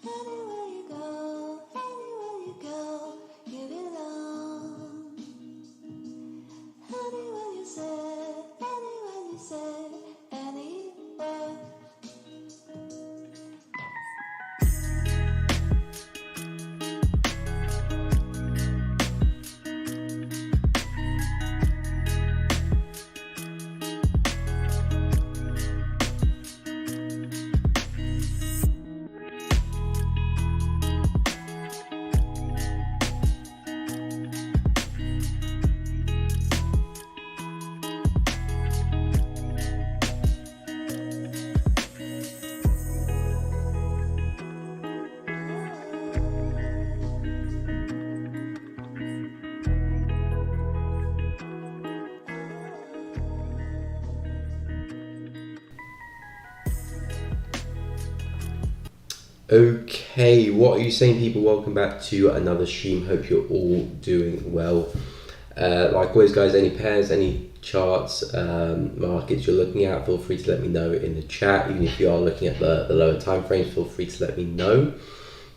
Anywhere you go, you belong. Anywhere you say, anywhere. Okay, what are you saying, people? Welcome back to another stream. Hope you're all doing well. Like always, guys, any pairs, any charts, markets you're looking at, feel free to let me know in the chat. Even if you are looking at the lower time frames, feel free to let me know.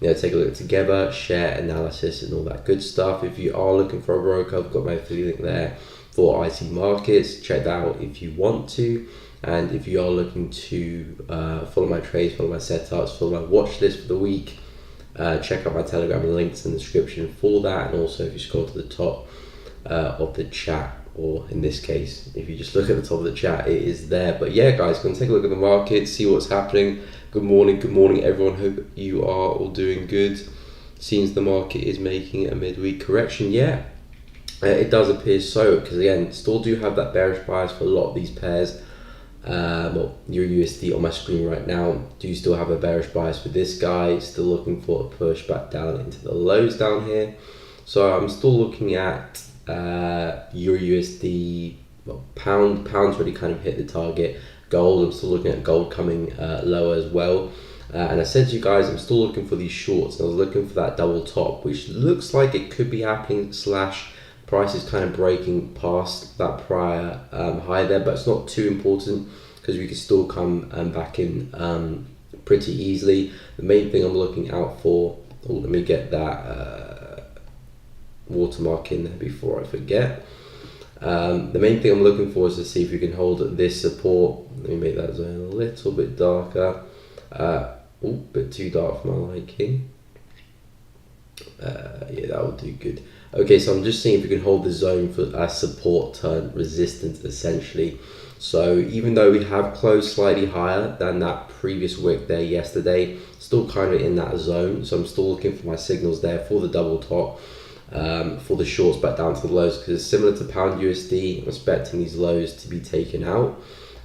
You know, take a look together, share analysis and all that good stuff. If you are looking for a broker, I've got my affiliate link there for IT markets. Check that out if you want to. And if you are looking to follow my trades, follow my setups, follow my watch list for the week, check out my Telegram, and links in the description for that. And also, if you scroll to the top of the chat, or in this case, if you just look at the top of the chat, it is there. But yeah, guys, going to take a look at the market, see what's happening. Good morning, everyone. Hope you are all doing good. Seems the market is making a midweek correction. Yeah, it does appear so, because again, still do have that bearish bias for a lot of these pairs. Well, Euro USD on my screen right now, do still have a bearish bias for this guy, still looking for a push back down into the lows down here. So I'm still looking at Euro USD, well, pound's already kind of hit the target. Gold, I'm still looking at gold coming lower as well. And I said to you guys, I'm still looking for these shorts. I was looking for that double top, which looks like it could be happening, slash price is kind of breaking past that prior high there, but it's not too important because we can still come back in pretty easily. The main thing I'm looking out for, let me get that watermark in there before I forget. The main thing I'm looking for is to see if we can hold this support. Let me make that zone a little bit darker. Bit too dark for my liking. Yeah, that would do good. Okay, so I'm just seeing if we can hold the zone for support turn resistance essentially. So even though we have closed slightly higher than that previous wick there yesterday, still kind of in that zone. So I'm still looking for my signals there for the double top, for the shorts back down to the lows, because it's similar to pound USD. I'm expecting these lows to be taken out,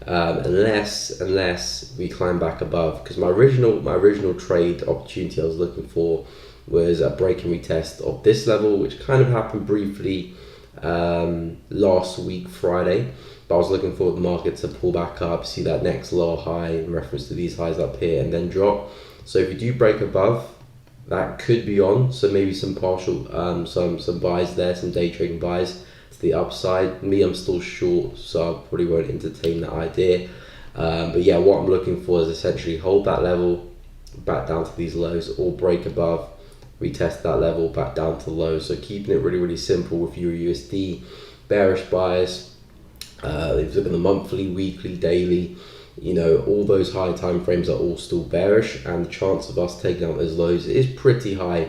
unless we climb back above. Because my original trade opportunity I was looking for was a break and retest of this level, which kind of happened briefly last week Friday. But I was looking for the market to pull back up, see that next lower high in reference to these highs up here, and then drop. So if you do break above, that could be on. So maybe some partial, some buys there, some day trading buys to the upside. Me, I'm still short, so I probably won't entertain that idea. But yeah, what I'm looking for is essentially hold that level back down to these lows, or break above, retest that level back down to the lows. So keeping it really simple with Euro USD, bearish bias. If you look at the monthly, weekly, daily, you know, all those high time frames are all still bearish, and the chance of us taking out those lows is pretty high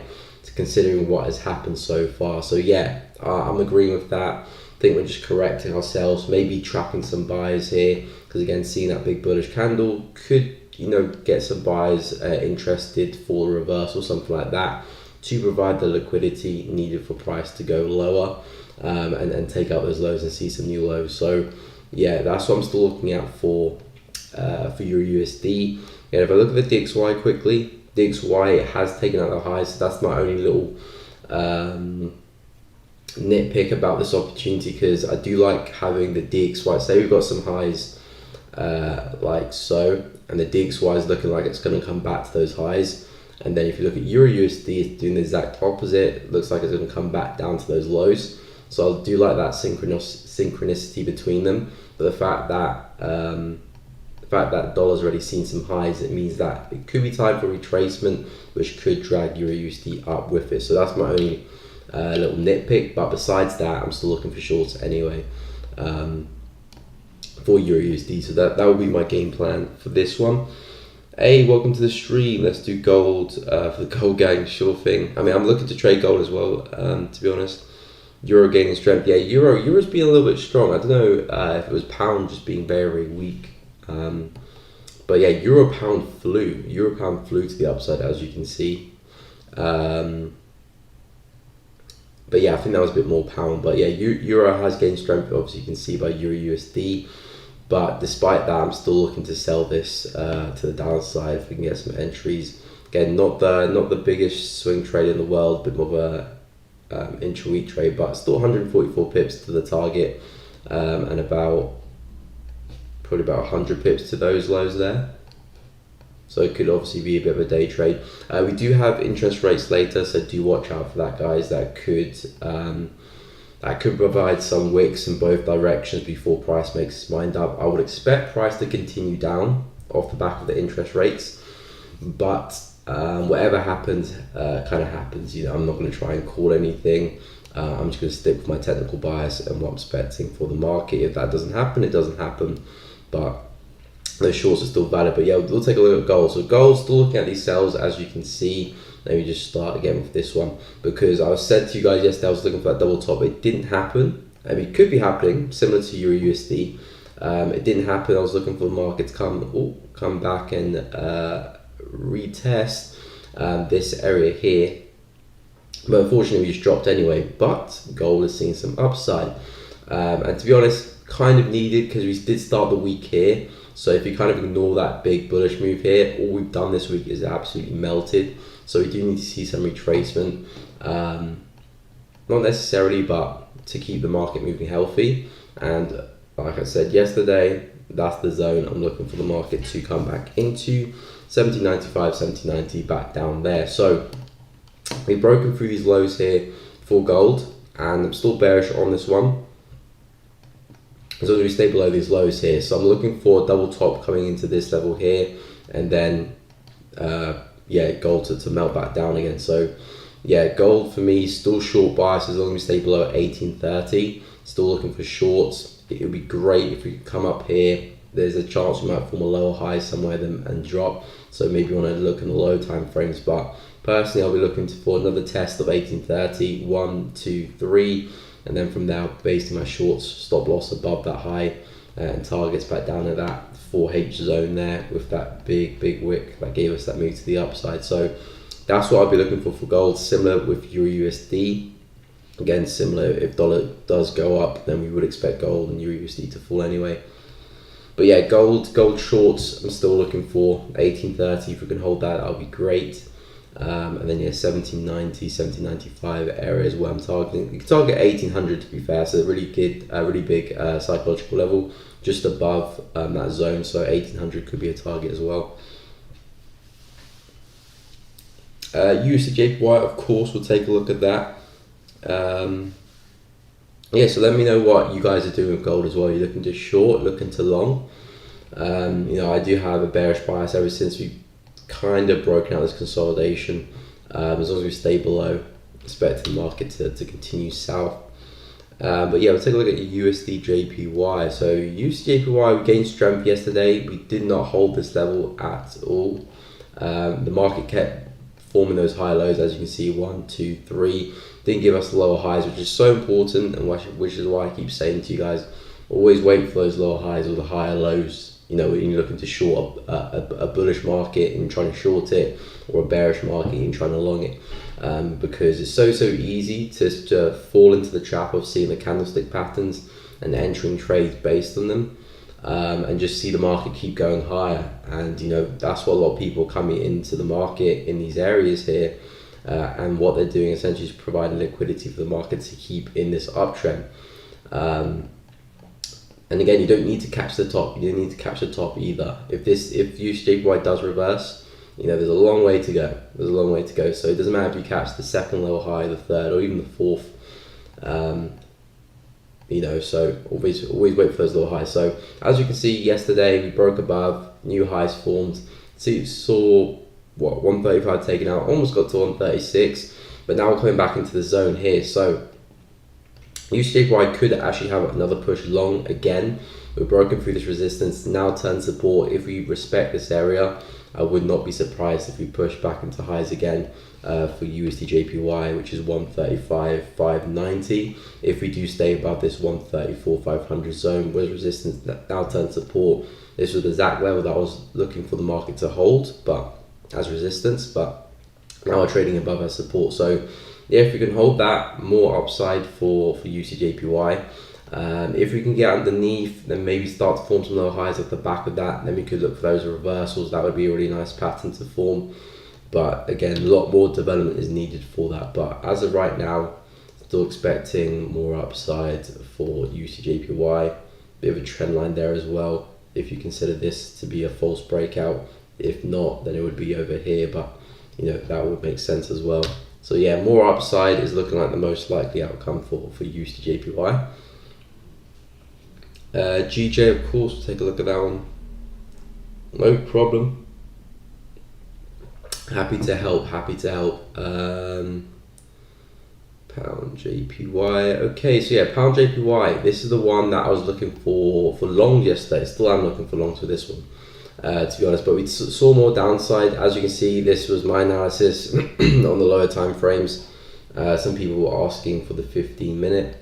considering what has happened so far. So yeah, I'm agreeing with that. I think we're just correcting ourselves, maybe trapping some buys here, because again, seeing that big bullish candle could, you know, get some buyers interested for a reverse or something like that, to provide the liquidity needed for price to go lower, and take out those lows and see some new lows. So yeah, that's what I'm still looking at for Euro USD. And if I look at the DXY quickly, DXY has taken out the highs. So that's my only little nitpick about this opportunity, because I do like having the DXY. Say we've got some highs like so, and the DXY is looking like it's going to come back to those highs. And then if you look at Euro USD, it's doing the exact opposite. It looks like it's going to come back down to those lows. So I do like that synchronicity between them. But the fact that dollar's already seen some highs, it means that it could be time for retracement, which could drag Euro USD up with it. So that's my only little nitpick. But besides that, I'm still looking for shorts anyway for Euro USD. So that will be my game plan for this one. Hey, welcome to the stream. Let's do gold for the gold gang. Sure thing. I mean, I'm looking to trade gold as well, to be honest. Euro gaining strength. Yeah, Euro's being a little bit strong. I don't know if it was pound just being very weak. But yeah, Euro pound flew to the upside, as you can see. But yeah, I think that was a bit more pound. But yeah, Euro has gained strength, obviously you can see by Euro USD. But despite that, I'm still looking to sell this to the downside if we can get some entries. Again, not the biggest swing trade in the world, but more of a intra-week trade, but still 144 pips to the target, and probably about 100 pips to those lows there. So it could obviously be a bit of a day trade. We do have interest rates later, so do watch out for that, guys. That could provide some wicks in both directions before price makes its mind up. I would expect price to continue down off the back of the interest rates, but whatever happens, kind of happens. You know, I'm not going to try and call anything. I'm just going to stick with my technical bias and what I'm expecting for the market. If that doesn't happen, it doesn't happen. But those shorts are still valid. But yeah, we'll take a look at gold. So gold, still looking at these sells, as you can see. Let me just start again with this one, because I said to you guys yesterday I was looking for that double top. It didn't happen. I mean, it could be happening, similar to Euro USD. It didn't happen. I was looking for the market to come back and retest this area here, but unfortunately we just dropped anyway. But gold is seeing some upside, and to be honest, kind of needed, because we did start the week here. So if you kind of ignore that big bullish move here, all we've done this week is absolutely melted. So we do need to see some retracement, not necessarily, but to keep the market moving healthy. And like I said yesterday, that's the zone I'm looking for the market to come back into. 1795, 1790, back down there. So we've broken through these lows here for gold, and I'm still bearish on this one as long as we stay below these lows here. So I'm looking for a double top coming into this level here, and then yeah, gold to melt back down again. So yeah, gold for me still short bias as long as we stay below 1830. Still looking for shorts. It would be great if we could come up here. There's a chance we might form a lower high somewhere and drop. So maybe you want to look in the low time frames. But personally, I'll be looking for another test of 1830, 1, 2, 3, and then from there, basing my shorts stop loss above that high and targets back down at that 4H zone there with that big wick that gave us that move to the upside. So that's what I'll be looking for gold. Similar with Euro USD. Again, similar, if dollar does go up, then we would expect gold and Euro USD to fall anyway. But yeah, gold shorts, I'm still looking for 1830. If we can hold that, that'll be great. And then yeah, 1790, 1795 areas where I'm targeting. You can target 1800 to be fair, so really good, really big psychological level just above that zone. So 1800 could be a target as well. Usd Jpy, of course, we'll take a look at that. Yeah, so let me know what you guys are doing with gold as well. You're looking to short, looking to long. You know, I do have a bearish bias ever since we've kind of broken out this consolidation. As long as we stay below, expecting the market to continue south. But yeah, we'll take a look at USD Jpy. So USD Jpy, we gained strength yesterday. We did not hold this level at all. The market kept forming those high lows, as you can see, 1, 2, 3. Didn't give us lower highs, which is so important, and which is why I keep saying to you guys, always wait for those lower highs or the higher lows. You know, when you're looking to short a bullish market and trying to short it, or a bearish market and trying to long it, because it's so easy to fall into the trap of seeing the candlestick patterns and entering trades based on them, and just see the market keep going higher. And you know, that's what a lot of people coming into the market in these areas here. And what they're doing essentially is providing liquidity for the market to keep in this uptrend. And again, you don't need to catch the top. You don't need to catch the top either. If USD Jpy does reverse, you know, there's a long way to go. There's a long way to go. So it doesn't matter if you catch the second level high, the third, or even the fourth. You know, so always wait for those little highs. So as you can see, yesterday we broke above, new highs formed. So you saw what, 135 taken out, almost got to 136, but now we're coming back into the zone here. So USD Jpy could actually have another push long again. We're broken through this resistance, now turn support. If we respect this area, I would not be surprised if we push back into highs again for USD Jpy, which is 135,590. If we do stay above this 134,500 zone with resistance, now turn support. This was the exact level that I was looking for the market to hold, but as resistance, but now we're trading above our support. So yeah, if we can hold that, more upside for USD Jpy. If we can get underneath, then maybe start to form some lower highs at the back of that, then we could look for those reversals. That would be a really nice pattern to form. But again, a lot more development is needed for that. But as of right now, still expecting more upside for USD Jpy. Bit of a trend line there as well, if you consider this to be a false breakout. If not, then it would be over here, but you know, that would make sense as well. So yeah, more upside is looking like the most likely outcome for USD Jpy. GJ, of course, we'll take a look at that one. No problem. Happy to help. Pound JPY. Okay, so yeah, pound JPY. This is the one that I was looking for long yesterday. Still am looking for longs for this one, to be honest. But we saw more downside. As you can see, this was my analysis on the lower time frames. Some people were asking for the 15-minute.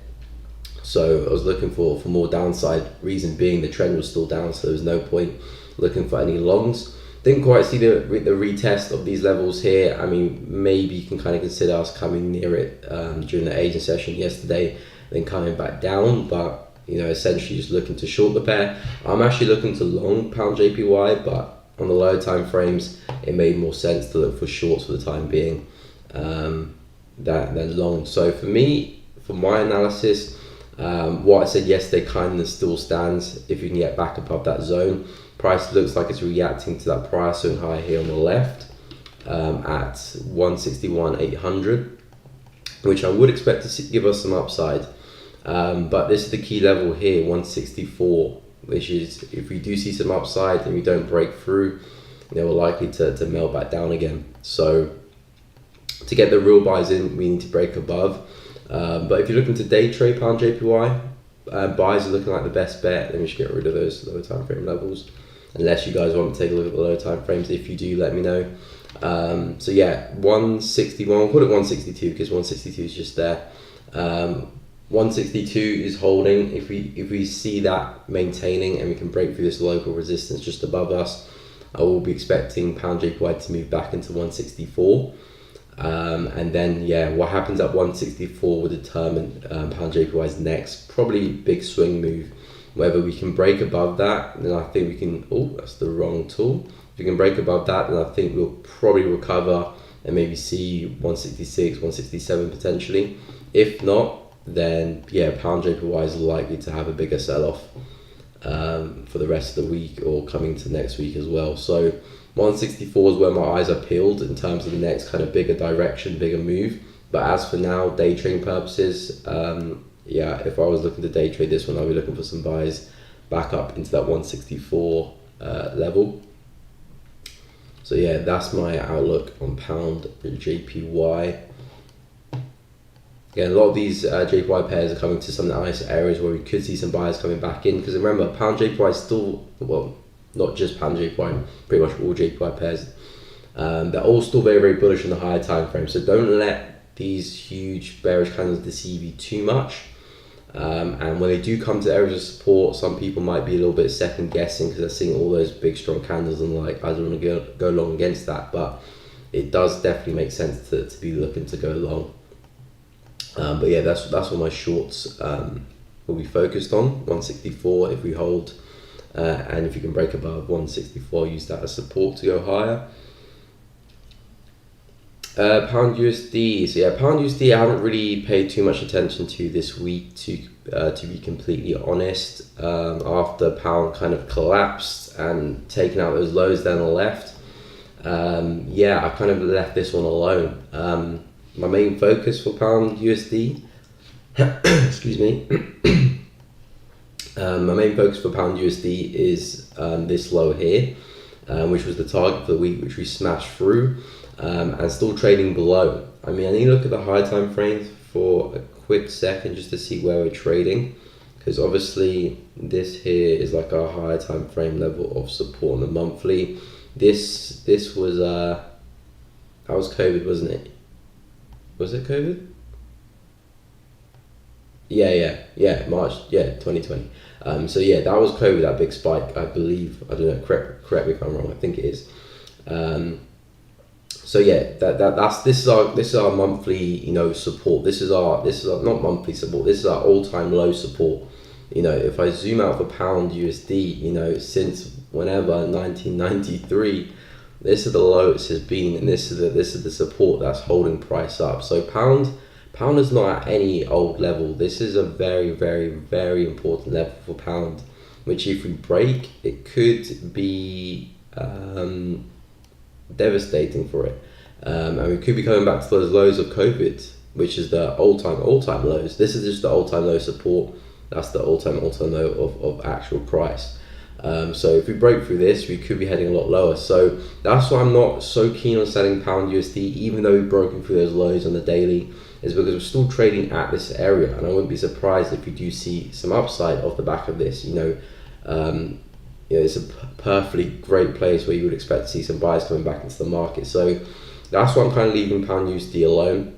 So I was looking for more downside. Reason being, the trend was still down, so there was no point looking for any longs. Didn't quite see the retest of these levels here. I mean, maybe you can kind of consider us coming near it during the Asian session yesterday, then coming back down. But you know, essentially just looking to short the pair. I'm actually looking to long pound JPY, but on the lower time frames, it made more sense to look for shorts for the time being than long. So for me, for my analysis, what I said yesterday kind of still stands. If you can get back above that zone, price looks like it's reacting to that prior zone high here on the left at 161,800, which I would expect to give us some upside. But this is the key level here, 164, which is, if we do see some upside and we don't break through, you know, we're likely to melt back down again. So to get the real buys in, we need to break above. But if you're looking to day trade pound JPY, buys are looking like the best bet. Then we should get rid of those lower time frame levels, unless you guys want to take a look at the lower time frames. If you do, let me know. So yeah, 161, we'll call it 162 because 162 is just there. 162 is holding. If we see that maintaining and we can break through this local resistance just above us, I will be expecting pound JPY to move back into 164. And then, yeah, what happens at 164 will determine pound JPY's next probably big swing move. Whether we can break above that, then I think we can. Oh, that's the wrong tool. If we can break above that, then I think we'll probably recover and maybe see 166, 167 potentially. If not, then yeah, pound JPY is likely to have a bigger sell-off for the rest of the week or coming to next week as well. So 164 is where my eyes are peeled in terms of the next kind of bigger direction, bigger move. But as for now, day trading purposes, yeah, if I was looking to day trade this one, I'll be looking for some buys back up into that 164 level. So yeah, that's my outlook on pound JPY. Again, a lot of these JPY pairs are coming to some nice areas where we could see some buyers coming back in, because remember, pound JPY is still, well, not just pound JPY, pretty much all JPY pairs, they're all still very, very bullish in the higher time frame. So don't let these huge bearish candles deceive you too much. And when they do come to areas of support, some people might be a little bit second guessing because they're seeing all those big strong candles and like, I don't want to go long against that. But it does definitely make sense to be looking to go long. But yeah, that's what my shorts will be focused on. 164 if we hold, and if you can break above 164, use that as support to go higher. Pound USD. So yeah, pound USD I haven't really paid too much attention to this week, to be completely honest. After pound kind of collapsed and taken out those lows down the left, yeah, I kind of left this one alone. My main focus for pound USD, excuse me, my main focus for pound USD is this low here, which was the target for the week, which we smashed through, and still trading below. I mean, I need to look at the high time frames for a quick second just to see where we're trading, because obviously this here is like our higher time frame level of support on the monthly. This was that was COVID, wasn't it? Was it COVID? Yeah, March, 2020. So yeah, that was COVID, that big spike, I believe. I don't know, correct me if I'm wrong, I think it is. So yeah, this is our monthly, support. This is our not monthly support, this is our all-time low support. If I zoom out for pound USD, since whenever, 1993, this is the lowest has been, and this is the support that's holding price up. So pound is not at any old level. This is a very, very, very important level for pound, which if we break, it could be devastating for it. And we could be coming back to those lows of COVID, which is the all-time lows. This is just the all-time low support. That's the all-time low of actual price. So if we break through this, we could be heading a lot lower. So that's why I'm not so keen on selling pound USD, even though we've broken through those lows on the daily, is because we're still trading at this area, and I wouldn't be surprised if we do see some upside off the back of this. It's a perfectly great place where you would expect to see some buyers coming back into the market. So that's why I'm kind of leaving pound USD alone,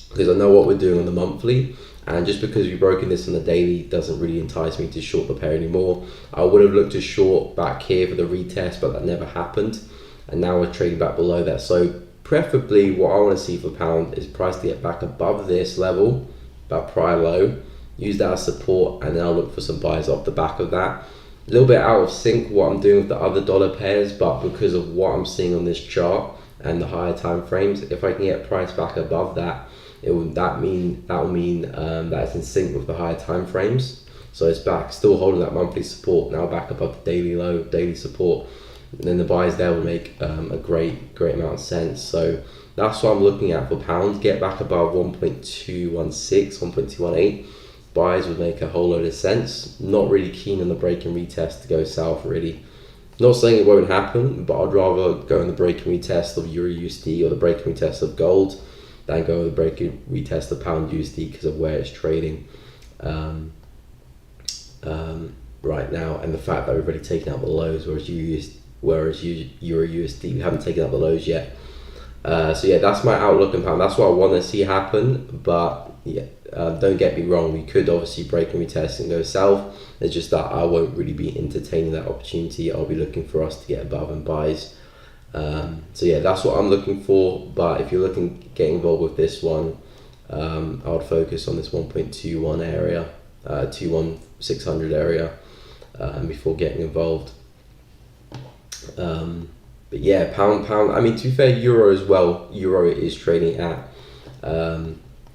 because I know what we're doing on the monthly. And just because we've broken this on the daily doesn't really entice me to short the pair anymore. I would have looked to short back here for the retest, but that never happened. And now we're trading back below that. So preferably what I want to see for pound is price to get back above this level, that prior low, use that as support, and then I'll look for some buys off the back of that. A little bit out of sync what I'm doing with the other dollar pairs, but because of what I'm seeing on this chart and the higher time frames, if I can get price back above that, that will mean that it's in sync with the higher time frames. So it's back, still holding that monthly support, now back above the daily low, daily support. And then the buys there will make a great amount of sense. So that's what I'm looking at for pound. Get back above 1.216, 1.218. Buys would make a whole load of sense. Not really keen on the break and retest to go south, really. Not saying it won't happen, but I'd rather go on the break and retest of Euro USD or the break and retest of gold than go with the break and retest of pound USD because of where it's trading right now, and the fact that we've already taken out the lows, whereas Euro USD we haven't taken out the lows yet. So yeah, that's my outlook on pound. That's what I want to see happen, but yeah, don't get me wrong, we could obviously break and retest and go south. It's just that I won't really be entertaining that opportunity. I'll be looking for us to get above and buys. So yeah, that's what I'm looking for. But if you're looking to get involved with this one, I would focus on this 1.21 area, 21600 area, before getting involved. But yeah, pound. I mean, to be fair, euro as well. Euro is trading at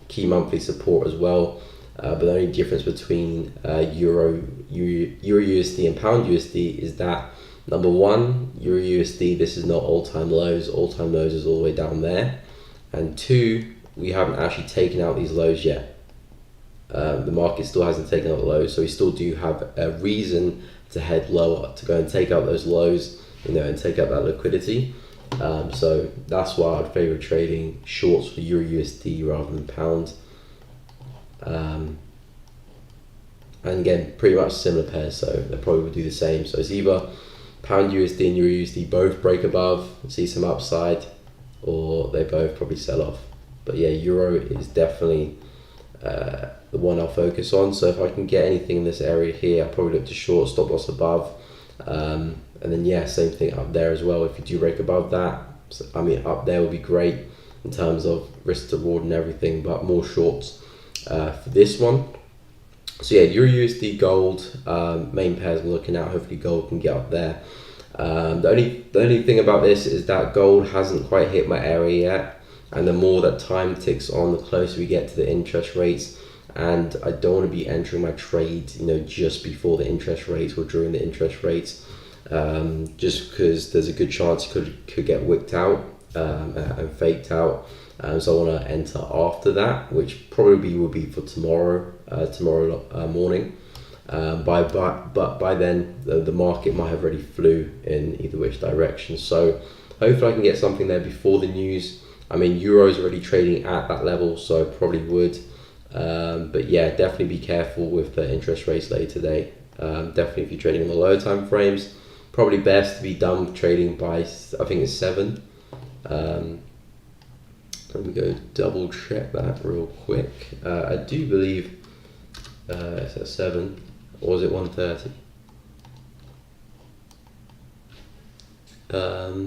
key monthly support as well. But the only difference between Euro USD and Pound USD is that, number one, Euro USD, this is not all-time lows. All-time lows is all the way down there. And two, we haven't actually taken out these lows yet. The market still hasn't taken out the lows, so we still do have a reason to head lower, to go and take out those lows, and take out that liquidity. So that's why I'd favour trading shorts for Euro USD rather than Pound. And again, pretty much similar pairs, so they probably would do the same. So it's either Pound USD and Euro USD both break above, see some upside, or they both probably sell off. But yeah, Euro is definitely the one I'll focus on. So if I can get anything in this area here, I'll probably look to short, stop loss above. And then yeah, same thing up there as well. If you do break above that, so, I mean, up there would be great in terms of risk to reward and everything, but more shorts for this one. So yeah, Euro USD gold, main pairs I'm looking at. Hopefully gold can get up there. The only thing about this is that gold hasn't quite hit my area yet, and the more that time ticks on, the closer we get to the interest rates. And I don't want to be entering my trade, just before the interest rates or during the interest rates, just because there's a good chance it could get wicked out and faked out. So I want to enter after that, which probably will be for tomorrow morning. But by then the market might have already flew in either which direction. So hopefully I can get something there before the news. I mean, Euro's already trading at that level, so I probably would. But yeah, definitely be careful with the interest rates later today. Definitely if you're trading on the lower time frames, probably best to be done trading by, I think it's 7. Let me go double check that real quick. I do believe it's at 7, or is it 1:30?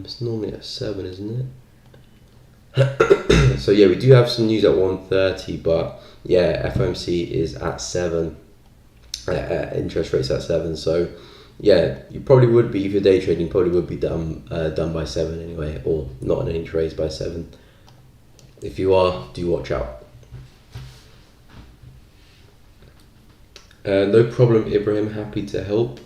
It's normally at 7, isn't it? So yeah, we do have some news at 1:30, but yeah, FOMC is at 7. Interest rates at 7. So yeah, you probably would be, if you're day trading, probably would be done by 7 anyway, or not in any trades by 7. If you are, do watch out. No problem, Ibrahim. Happy to help.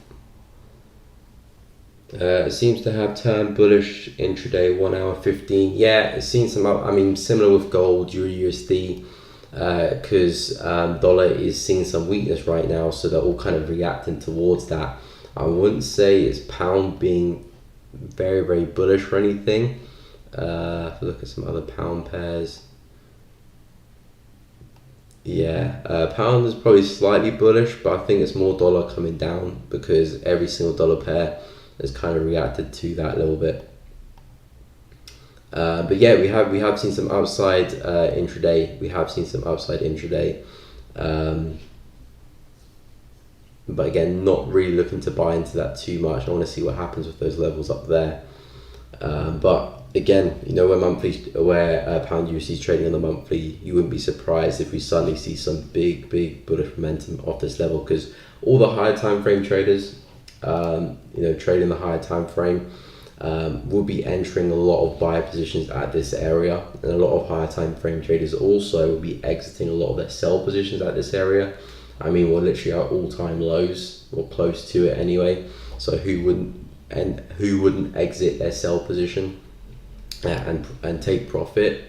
It seems to have turned bullish intraday, 1 hour 15. Yeah, it's seen some up. I mean, similar with gold, Euro USD, because dollar is seeing some weakness right now, so they're all kind of reacting towards that. I wouldn't say it's pound being very, very bullish or anything. If we look at some other pound pairs, yeah, pound is probably slightly bullish, but I think it's more dollar coming down because every single dollar pair has kind of reacted to that a little bit. But yeah, we have seen some upside intraday. We have seen some upside intraday, but again, not really looking to buy into that too much. I want to see what happens with those levels up there. But again, where pound USD is trading on the monthly, you wouldn't be surprised if we suddenly see some big bullish momentum off this level, because all the higher time frame traders, trading the higher time frame, will be entering a lot of buy positions at this area, and a lot of higher time frame traders also will be exiting a lot of their sell positions at this area. I mean, we're literally at all-time lows, or close to it anyway. So who wouldn't exit their sell position and take profit?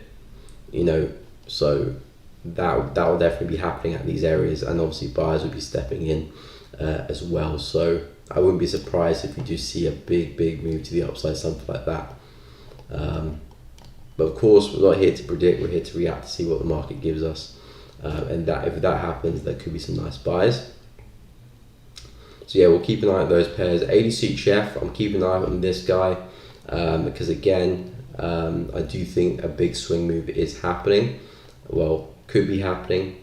So that will definitely be happening at these areas, and obviously buyers will be stepping in as well. So I wouldn't be surprised if we do see a big move to the upside, something like that. But of course, we're not here to predict, we're here to react, to see what the market gives us. And that if that happens, there could be some nice buys. So yeah, we'll keep an eye on those pairs. 80 suit chef, I'm keeping an eye on this guy, because again, I do think a big swing move is happening. Well, could be happening.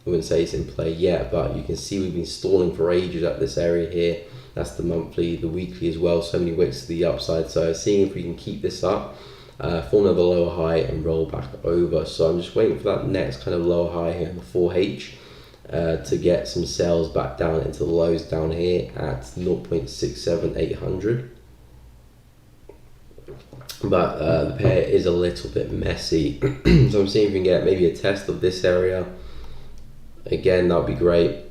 wouldn't say it's in play yet, but you can see we've been stalling for ages at this area here. That's the monthly, the weekly as well, so many wicks to the upside. So seeing if we can keep this up, form another lower high and roll back over. So I'm just waiting for that next kind of lower high here in the 4H to get some sales back down into the lows down here at 0.67800. But the pair is a little bit messy. So I'm seeing if we can get maybe a test of this area. Again, that would be great.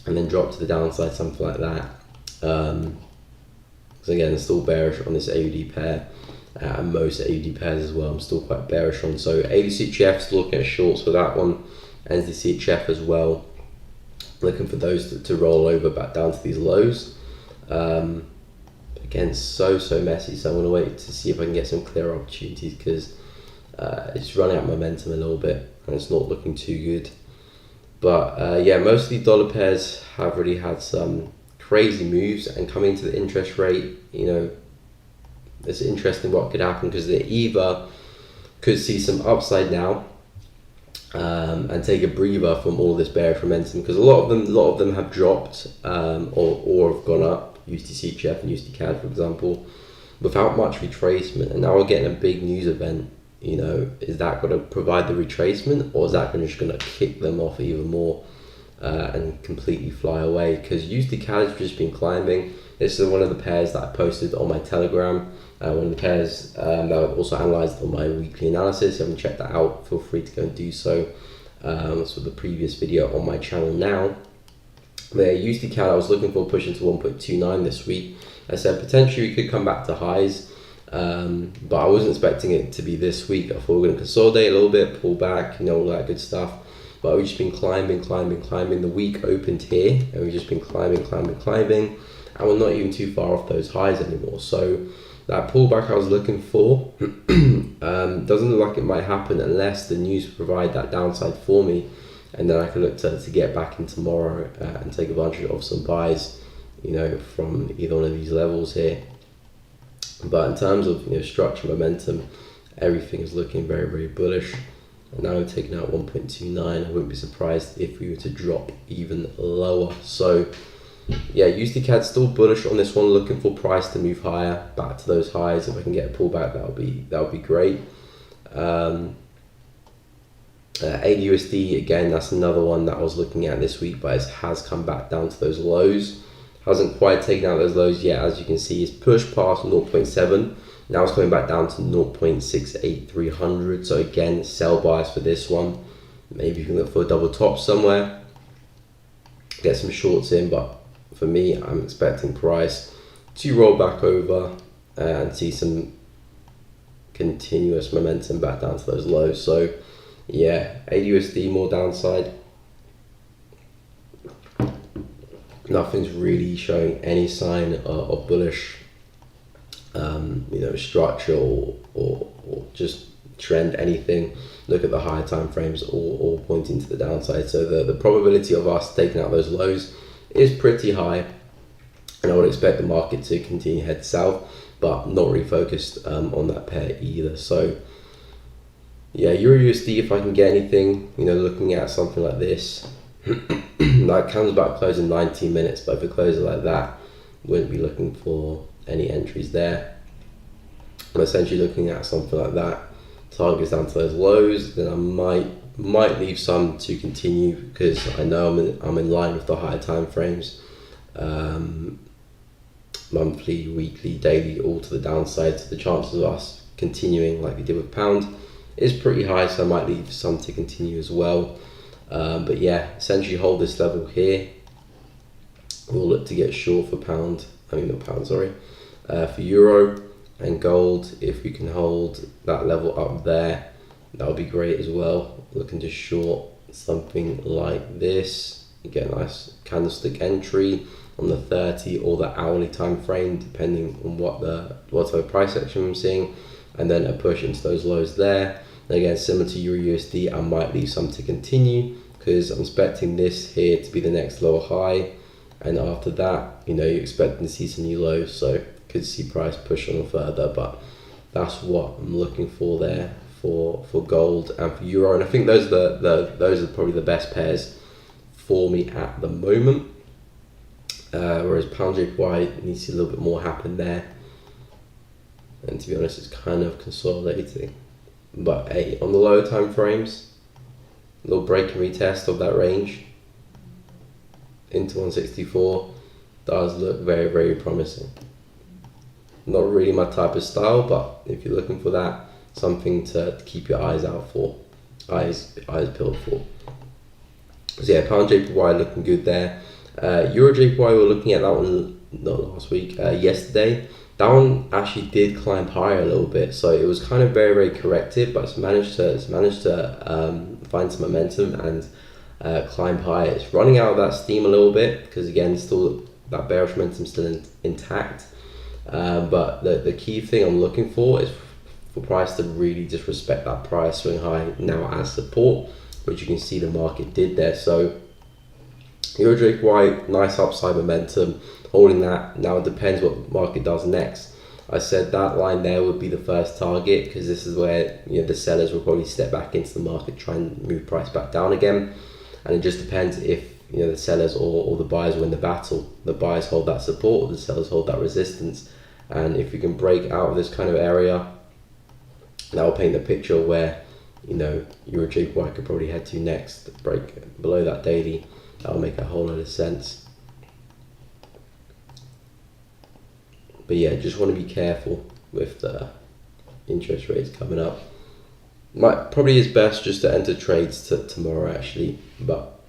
And then drop to the downside, something like that. So again, it's still bearish on this AUD pair. And most AUD pairs as well, I'm still quite bearish on. So AUD still looking at shorts for that one. NZD as well. Looking for those to roll over back down to these lows. Again, so messy, so I want to wait to see if I can get some clear opportunities, because it's running out of momentum a little bit and it's not looking too good. But yeah, most of these dollar pairs have really had some crazy moves, and coming to the interest rate, you know, it's interesting what could happen, because they either could see some upside now and take a breather from all this bearish momentum, because a lot of them have dropped or have gone up. USD Jpy and USD CAD, for example, without much retracement, and now we're getting a big news event. You know, is that going to provide the retracement, or is that just going to kick them off even more and completely fly away? Because USD CAD has just been climbing. This is one of the pairs that I posted on my Telegram, one of the pairs that I've also analysed on my weekly analysis. If you haven't checked that out, feel free to go and do so. That's for the previous video on my channel now. There, USD CAD I was looking for pushing to 1.29 this week. I said potentially we could come back to highs, but I wasn't expecting it to be this week. I thought we were going to consolidate a little bit, pull back, you know, all that good stuff. But we've just been climbing. The week opened here, and we've just been climbing, and we're not even too far off those highs anymore. So that pullback I was looking for doesn't look like it might happen unless the news provide that downside for me. And then I can look to get back in tomorrow and take advantage of some buys, you know, from either one of these levels here. But in terms of, you know, structure, momentum, everything is looking very bullish. And now we're taking out 1.29. I wouldn't be surprised if we were to drop even lower. So yeah, USD CAD still bullish on this one, looking for price to move higher, back to those highs. If I can get a pullback, that would be great. AUD, again, that's another one that I was looking at this week, but it has come back down to those lows. Hasn't quite taken out those lows yet. As you can see, it's pushed past 0.7. Now it's coming back down to 0.68300. So again, sell bias for this one. Maybe you can look for a double top somewhere, get some shorts in, but for me, I'm expecting price to roll back over and see some continuous momentum back down to those lows. So yeah, AUD more downside. Nothing's really showing any sign of bullish, you know, structure or just trend, anything. Look at the higher time frames, all pointing to the downside. So the probability of us taking out those lows is pretty high, and I would expect the market to continue head south, but not really focused on that pair either. So yeah, Euro USD, if I can get anything, you know, looking at something like this, that comes back close in 19 minutes, but if it closes like that, wouldn't be looking for any entries there. I'm essentially looking at something like that, targets down to those lows, then I might leave some to continue, because I know I'm in line with the higher time frames, monthly, weekly, daily, all to the downside. So the chances of us continuing like we did with pound is pretty high, so I might leave some to continue as well. But yeah, essentially hold this level here. We'll look to get short for pound, for euro and gold. If we can hold that level up there, that would be great as well. Looking to short something like this. You get a nice candlestick entry on the 30 or the hourly time frame, depending on what type of price action I'm seeing, and then a push into those lows there. And again, similar to Euro USD, I might leave some to continue, because I'm expecting this here to be the next lower high, and after that, you know, you're expecting to see some new lows, so could see price push on further. But that's what I'm looking for there for gold and for euro, and I think those are probably the best pairs for me at the moment. Whereas pound JPY needs to see a little bit more happen there, and to be honest, it's kind of consolidating. But hey, on the lower time frames, a little break and retest of that range into 164 does look very, very promising. Not really my type of style, but if you're looking for that, something to keep your eyes out for, eyes peeled for. So yeah, pound JPY looking good there. Euro JPY, we were looking at that one not last week, yesterday. That one actually did climb higher a little bit, so it was kind of very, very corrective, but it's managed to find some momentum and climb higher. It's running out of that steam a little bit because again, still that bearish momentum still intact. But the key thing I'm looking for is for price to really just respect that price swing high now as support, which you can see the market did there. So Euro JPY, nice upside momentum, holding that. Now it depends what the market does next. I said that line there would be the first target because this is where the sellers will probably step back into the market, try and move price back down again. And it just depends if the sellers or the buyers win the battle. The buyers hold that support, or the sellers hold that resistance. And if you can break out of this kind of area, that will paint the picture where Euro JPY could probably head to next. Break below that daily, that'll make a whole lot of sense. But yeah, just want to be careful with the interest rates coming up. Probably is best just to enter trades tomorrow actually, but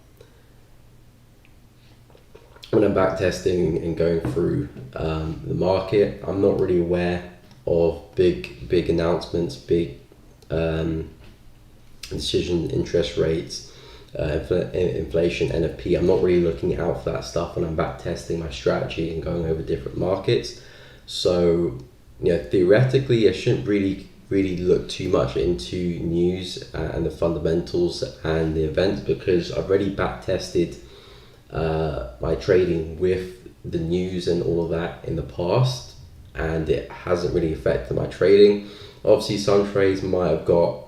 when I'm back testing and going through the market, I'm not really aware of big announcements, big decision, interest rates, inflation, NFP. I'm not really looking out for that stuff when I'm back testing my strategy and going over different markets. So theoretically, I shouldn't really look too much into news and the fundamentals and the events because I've already back tested my trading with the news and all of that in the past, and it hasn't really affected my trading. Obviously some trades might have got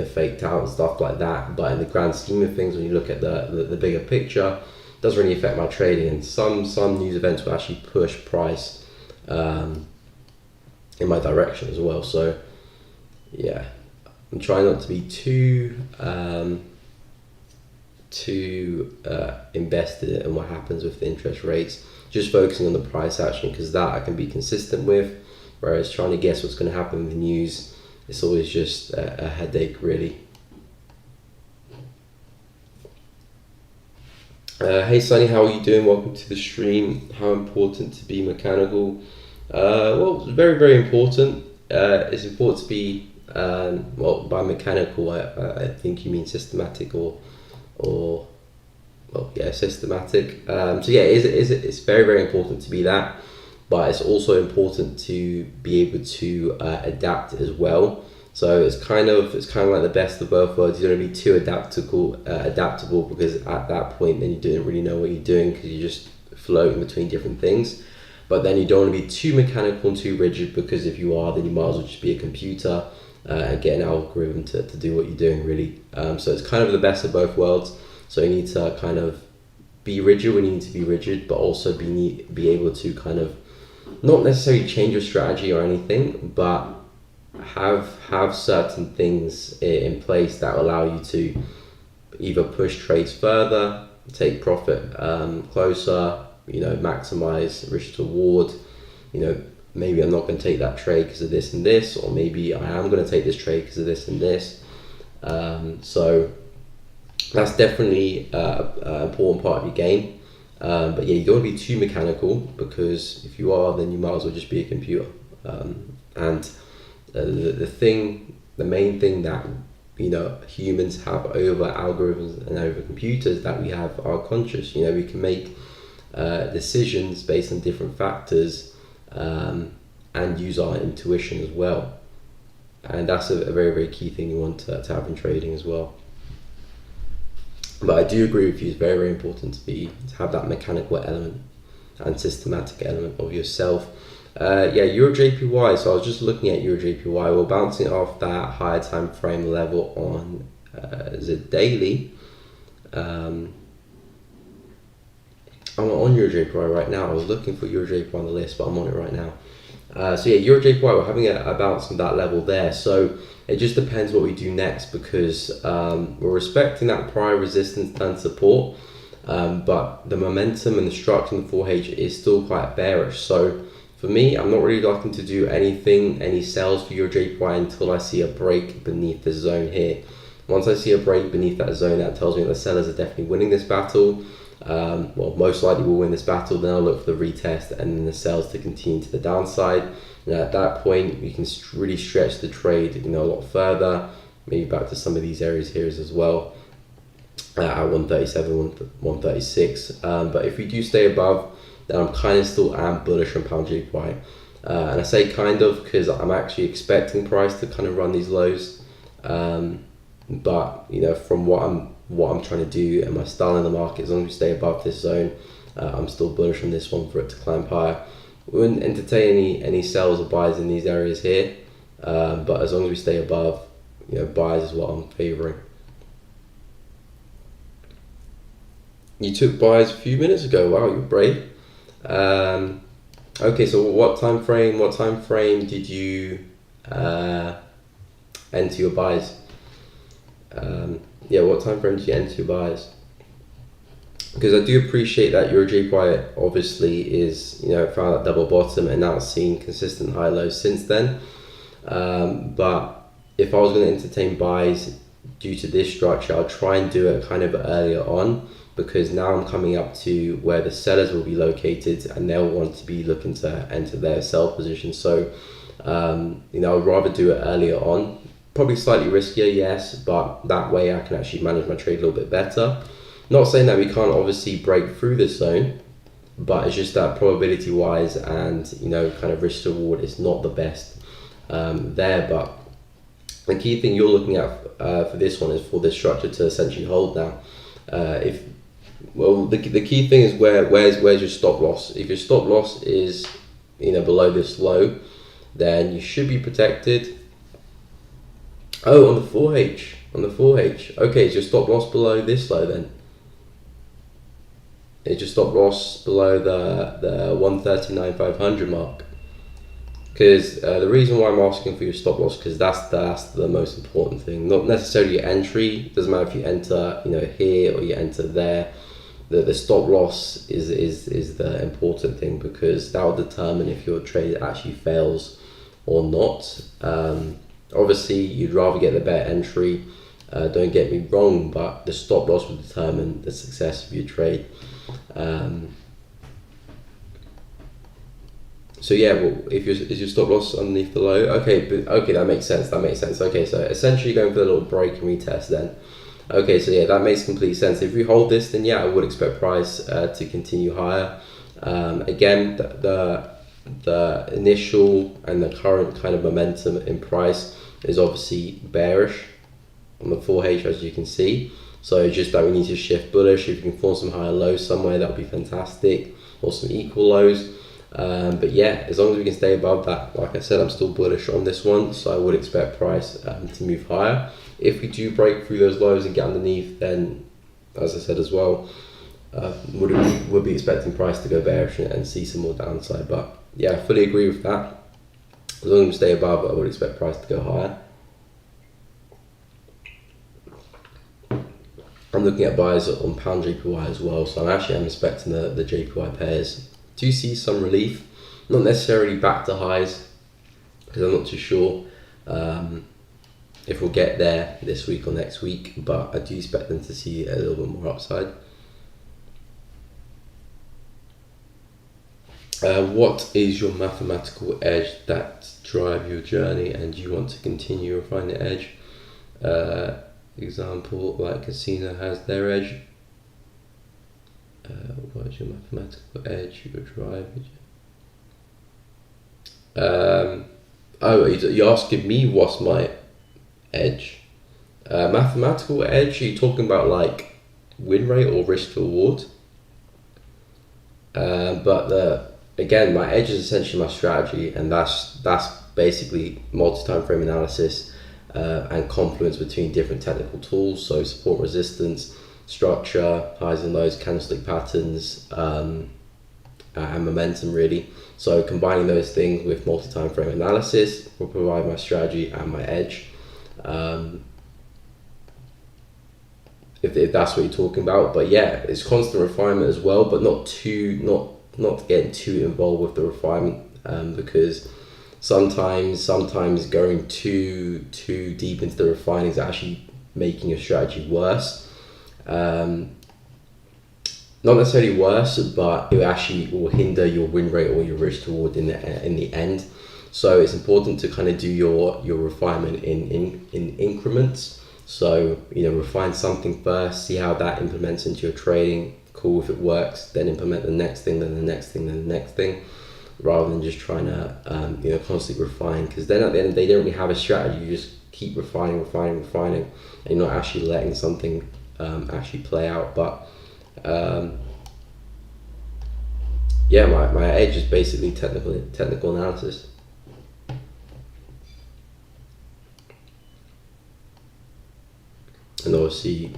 faked out and stuff like that, but in the grand scheme of things, when you look at the bigger picture, it doesn't really affect my trading. And some news events will actually push price in my direction as well. So yeah, I'm trying not to be too invested in what happens with the interest rates, just focusing on the price action because that I can be consistent with, whereas trying to guess what's going to happen in the news, it's always just a headache really. Hey Sunny, how are you doing? Welcome to the stream. How important to be mechanical? Well, it's very, very important. It's important to be by mechanical I think you mean systematic or systematic. So yeah, it's very, very important to be that, but it's also important to be able to adapt as well. So it's kind of like the best of both worlds. You don't want to be too adaptable because at that point then you don't really know what you're doing because you're just floating between different things. But then you don't want to be too mechanical and too rigid because if you are, then you might as well just be a computer and get an algorithm to do what you're doing really. So it's kind of the best of both worlds. So you need to kind of be rigid when you need to be rigid, but also be able to kind of not necessarily change your strategy or anything, but have certain things in place that allow you to either push trades further, take profit closer, maximize risk to reward. Maybe I'm not going to take that trade because of this and this, or maybe I am going to take this trade because of this and this. So that's definitely an important part of your game. But yeah, you don't want to be too mechanical because if you are, then you might as well just be a computer. And the main thing that humans have over algorithms and over computers that we have are conscious. We can make decisions based on different factors and use our intuition as well, and that's a very, very key thing you want to have in trading as well. But I do agree with you, it's very, very important to have that mechanical element and systematic element of yourself. Yeah, Euro JPY. So I was just looking at Euro JPY. We're bouncing off that higher time frame level on the daily. I'm on Euro JPY right now. I was looking for Euro JPY on the list, but I'm on it right now. So yeah, Euro JPY, we're having a bounce on that level there. So it just depends what we do next, because we're respecting that prior resistance and support, but the momentum and the structure in the 4H is still quite bearish. So for me, I'm not really looking to do any sales for Euro JPY until I see a break beneath the zone here. Once I see a break beneath that zone, that tells me that the sellers are definitely winning this battle. Well, most likely will win this battle. Then I'll look for the retest and then the sells to continue to the downside. And at that point, you can really stretch the trade, a lot further, maybe back to some of these areas here as well, at 137, 136. But if we do stay above, then I'm kind of still bullish on pound JPY. And I say kind of because I'm actually expecting price to kind of run these lows. But from what I'm trying to do and my style in the market, as long as we stay above this zone, I'm still bullish on this one for it to climb higher. We wouldn't entertain any sells or buys in these areas here, but as long as we stay above, buys is what I'm favoring. You took buys a few minutes ago. Wow, you're brave. Okay, so what time frame did you enter your buys? Yeah, what time frame did you enter your buys? Because I do appreciate that Euro JPY obviously is, found that double bottom and now seen consistent high lows since then. But if I was going to entertain buys due to this structure, I'll try and do it kind of earlier on, because now I'm coming up to where the sellers will be located and they'll want to be looking to enter their sell position. So, I'd rather do it earlier on. Probably slightly riskier, yes, but that way I can actually manage my trade a little bit better. Not saying that we can't obviously break through this zone, but it's just that probability wise and kind of risk to reward is not the best there. But the key thing you're looking at for this one is for this structure to essentially hold now. The key thing is where's your stop loss. If your stop loss is below this low, then you should be protected. Oh, on the 4H. Okay, is your stop loss below this low then? Is your stop loss below the 139,500 mark? Because the reason why I'm asking for your stop loss, because that's the most important thing. Not necessarily your entry. Doesn't matter if you enter here or you enter there. The stop loss is the important thing, because that will determine if your trade actually fails or not. Obviously, you'd rather get the better entry, don't get me wrong, but the stop loss will determine the success of your trade. So yeah, well, is your stop loss underneath the low? Okay, that makes sense. Okay, so essentially going for the little break and retest then. Okay, so yeah, that makes complete sense. If we hold this, then yeah, I would expect price to continue higher. Again, the initial and the current kind of momentum in price is obviously bearish on the 4H, as you can see. So it's just that we need to shift bullish. If you can form some higher lows somewhere, that would be fantastic, or some equal lows. But yeah, as long as we can stay above that, like I said, I'm still bullish on this one, so I would expect price to move higher. If we do break through those lows and get underneath, then as I said as well, would be expecting price to go bearish and see some more downside. But yeah, I fully agree with that. As long as we stay above, I would expect price to go higher. I'm looking at buys on pound JPY as well, so I'm expecting the JPY pairs to see some relief, not necessarily back to highs, because I'm not too sure if we'll get there this week or next week, but I do expect them to see a little bit more upside. What is your mathematical edge that drive your journey and you want to continue refine the edge? Example, like Casino has their edge. What is your mathematical edge you drive? You're asking me what's my edge? Mathematical edge, are you talking about like win rate or risk to reward? But again, my edge is essentially my strategy, and that's basically multi-time frame analysis and confluence between different technical tools, so support, resistance, structure, highs and lows, candlestick patterns, and momentum really. So combining those things with multi-time frame analysis will provide my strategy and my edge. If that's what you're talking about. But yeah, it's constant refinement as well, but not getting too involved with the refinement, because sometimes going too deep into the refining is actually making your strategy worse. Not necessarily worse, but it actually will hinder your win rate or your risk reward in the end. So it's important to kind of do your refinement in increments. So, refine something first, see how that implements into your trading. Cool, if it works, then implement the next thing, then the next thing, then the next thing, rather than just trying to constantly refine, because then at the end of the day, you don't really have a strategy. You just keep refining, and you're not actually letting something actually play out. But my edge is basically technical analysis. And obviously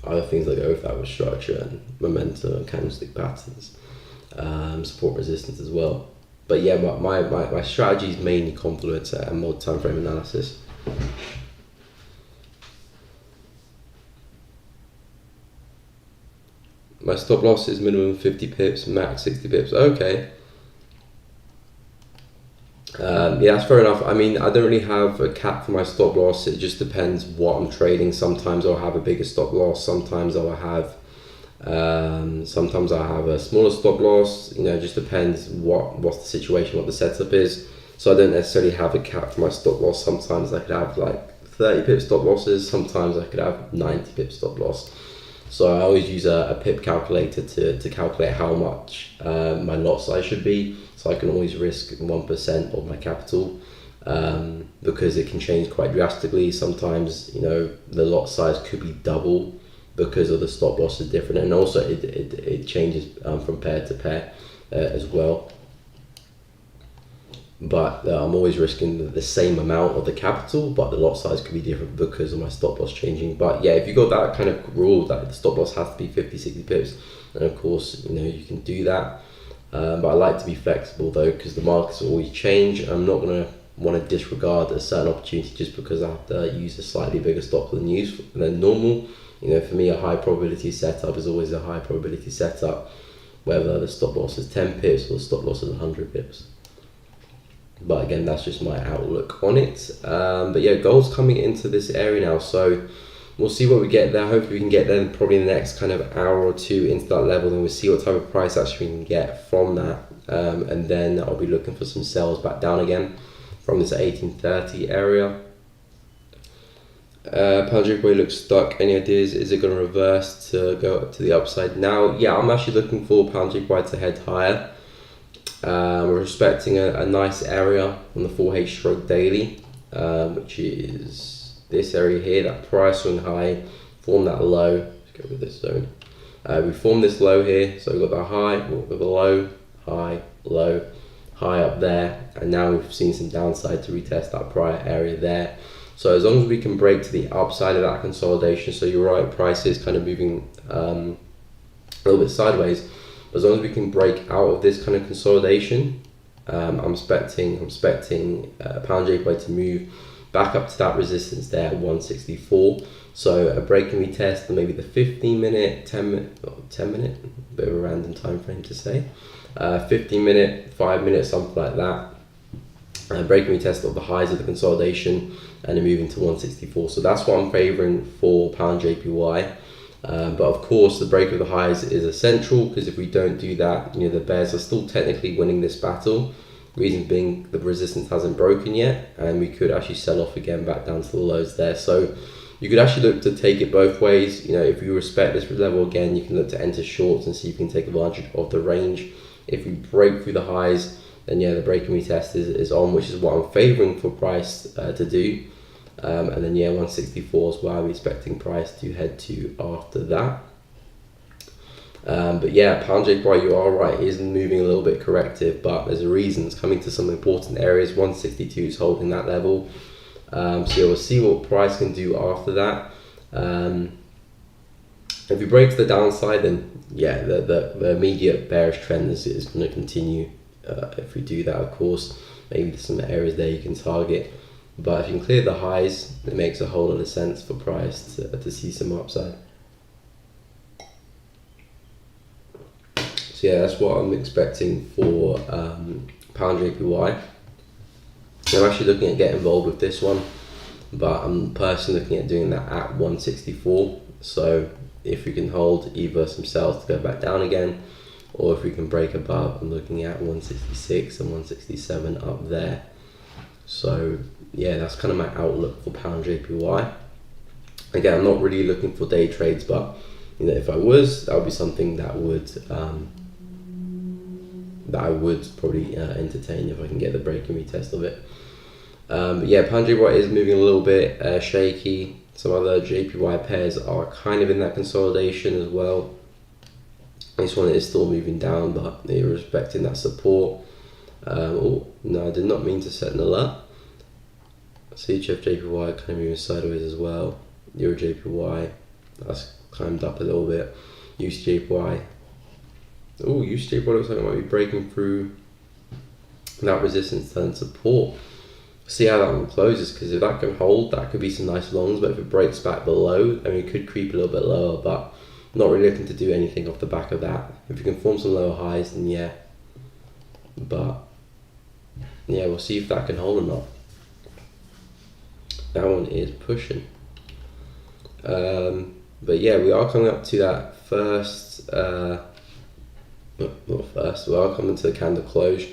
other things that go with that with structure and momentum and candlestick patterns, support, resistance as well. But yeah, my strategy is mainly confluence and multi-time frame analysis. My stop loss is minimum 50 pips, max 60 pips. Okay. Yeah, that's fair enough. I mean, I don't really have a cap for my stop loss. It just depends what I'm trading. Sometimes I'll have a bigger stop loss. Sometimes I'll have a smaller stop loss. It just depends what's the situation, what the setup is. So I don't necessarily have a cap for my stop loss. Sometimes I could have like 30 pip stop losses. Sometimes I could have 90 pip stop loss. So I always use a pip calculator to calculate how much my lot size should be. So I can always risk 1% of my capital, because it can change quite drastically. Sometimes, the lot size could be double because of the stop loss is different. And also it changes from pair to pair as well. But I'm always risking the same amount of the capital, but the lot size could be different because of my stop loss changing. But yeah, if you got that kind of rule that the stop loss has to be 50, 60 pips, then of course, you can do that. But I like to be flexible though, because the markets will always change. I'm not going to want to disregard a certain opportunity just because I have to use a slightly bigger stop than normal. For me, a high probability setup is always a high probability setup, whether the stop loss is 10 pips or the stop loss is 100 pips. But again, that's just my outlook on it. But yeah, gold's coming into this area now, so we'll see what we get there. Hopefully we can get there probably in the next kind of hour or two into that level, and we'll see what type of price actually we can get from that. And then I'll be looking for some sells back down again from this 1830 area. Pound Jpy looks stuck. Any ideas? Is it going to reverse to go up to the upside now? Yeah, I'm actually looking for Pound Jpy to head higher. We're expecting a nice area on the 4H stroke daily, which is this area here, that price swing high, form that low. Let's go with this zone. We formed this low here, so we've got the high, we've got the low, high up there, and now we've seen some downside to retest that prior area there. So as long as we can break to the upside of that consolidation, so you're right, price is kind of moving a little bit sideways. As long as we can break out of this kind of consolidation, I'm expecting Pound Jpy to move back up to that resistance there at 164. So a break and retest on maybe the 15 minute, 10 minute, bit of a random time frame to say, 15 minute, 5 minutes, something like that. Break and retest of the highs of the consolidation and then moving to 164. So that's what I'm favouring for Pound JPY. But of course the break of the highs is essential, because if we don't do that, the bears are still technically winning this battle. Reason being, the resistance hasn't broken yet, and we could actually sell off again back down to the lows there. So you could actually look to take it both ways. If you respect this level again, you can look to enter shorts and see if you can take advantage of the range. If we break through the highs, then yeah, the break and retest is on, which is what I'm favouring for price to do. And then yeah, 164 is where I'm expecting price to head to after that. But yeah, pound JPY, you are right, is moving a little bit corrective, but there's a reason. It's coming to some important areas. 162 is holding that level. So yeah, we'll see what price can do after that. If we break to the downside, then yeah, the immediate bearish trend is going to continue. If we do that, of course, maybe there's some areas there you can target. But if you can clear the highs, it makes a whole lot of sense for price to see some upside. So yeah, that's what I'm expecting for pound JPY. I'm actually looking at getting involved with this one, but I'm personally looking at doing that at 164. So if we can hold either some sales to go back down again, or if we can break above, I'm looking at 166 and 167 up there. So yeah, that's kind of my outlook for pound JPY. Again, I'm not really looking for day trades, but you know, if I was, that would be something that I would probably entertain if I can get the break and retest of it. But yeah, pound JPY is moving a little bit shaky. Some other JPY pairs are kind of in that consolidation as well. This one is still moving down, but they're respecting that support. Oh no, I did not mean to set an alert. CHF JPY kind of moving sideways as well. Euro JPY, that's climbed up a little bit. USD Jpy. Oh, USD Jpy looks like it might be breaking through that resistance and support. See how that one closes, because if that can hold, that could be some nice longs. But if it breaks back below, I mean, it could creep a little bit lower, but not really looking to do anything off the back of that. If you can form some lower highs, then yeah. But yeah, we'll see if that can hold or not. That one is pushing. But yeah, we are coming up to that first, we are coming to the candle close.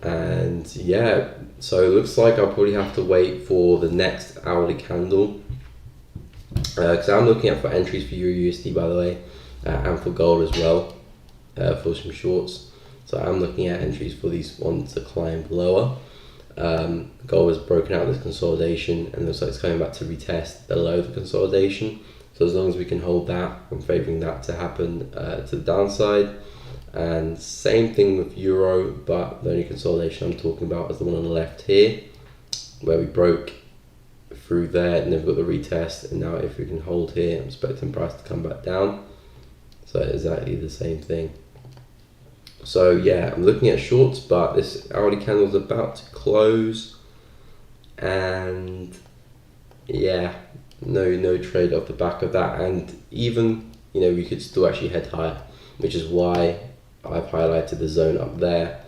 And yeah, so it looks like I'll probably have to wait for the next hourly candle. Because I'm looking at for entries for Euro USD, by the way, and for gold as well, for some shorts. So I'm looking at entries for these ones to climb lower. Gold has broken out this consolidation and looks like it's coming back to retest below the consolidation. So as long as we can hold that, I'm favouring that to happen to the downside. And same thing with Euro, but the only consolidation I'm talking about is the one on the left here, where we broke through there and then we've got the retest. And now if we can hold here, I'm expecting price to come back down. So exactly the same thing. So yeah, I'm looking at shorts, but this hourly candle is about to close, and yeah, no trade off the back of that. And even, you know, we could still actually head higher, which is why I've highlighted the zone up there,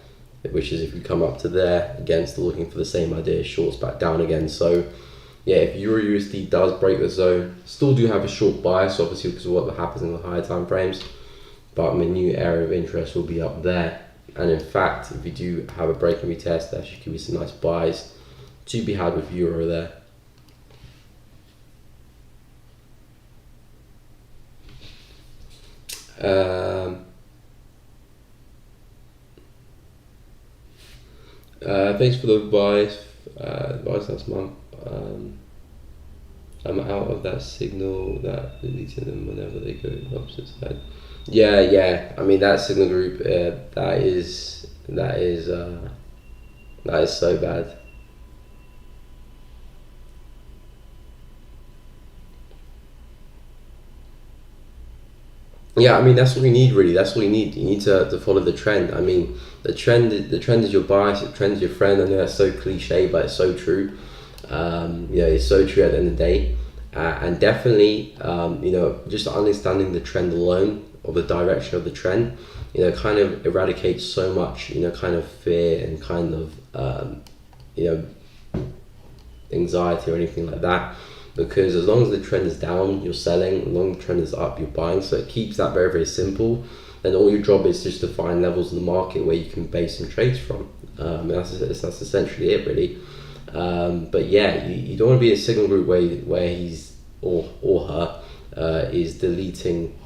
which is if we come up to there, again, still looking for the same idea, shorts back down again. So yeah, if Euro USD does break the zone, still do have a short bias, obviously, because of what happens in the higher time frames. But my new area of interest will be up there. And in fact, if we do have a break and retest, there should give you some nice buys to be had with Euro there. Thanks for the advice last month. I'm out of that signal that deleting them whenever they go the opposite side. Yeah. I mean, that signal group, that is so bad. Yeah, I mean, that's what we need, really. That's what you need. You need to follow the trend. I mean, the trend is your bias. The trend is your friend. I know that's so cliche, but it's so true. It's so true at the end of the day. And definitely, just understanding the trend alone, or the direction of the trend, kind of eradicates so much, kind of fear and kind of, anxiety or anything like that. Because as long as the trend is down, you're selling. As long as the trend is up, you're buying. So it keeps that very, very simple. Then all your job is just to find levels in the market where you can base some trades from. That's essentially it, really. But yeah, you don't want to be in a signal group where he's or her is deleting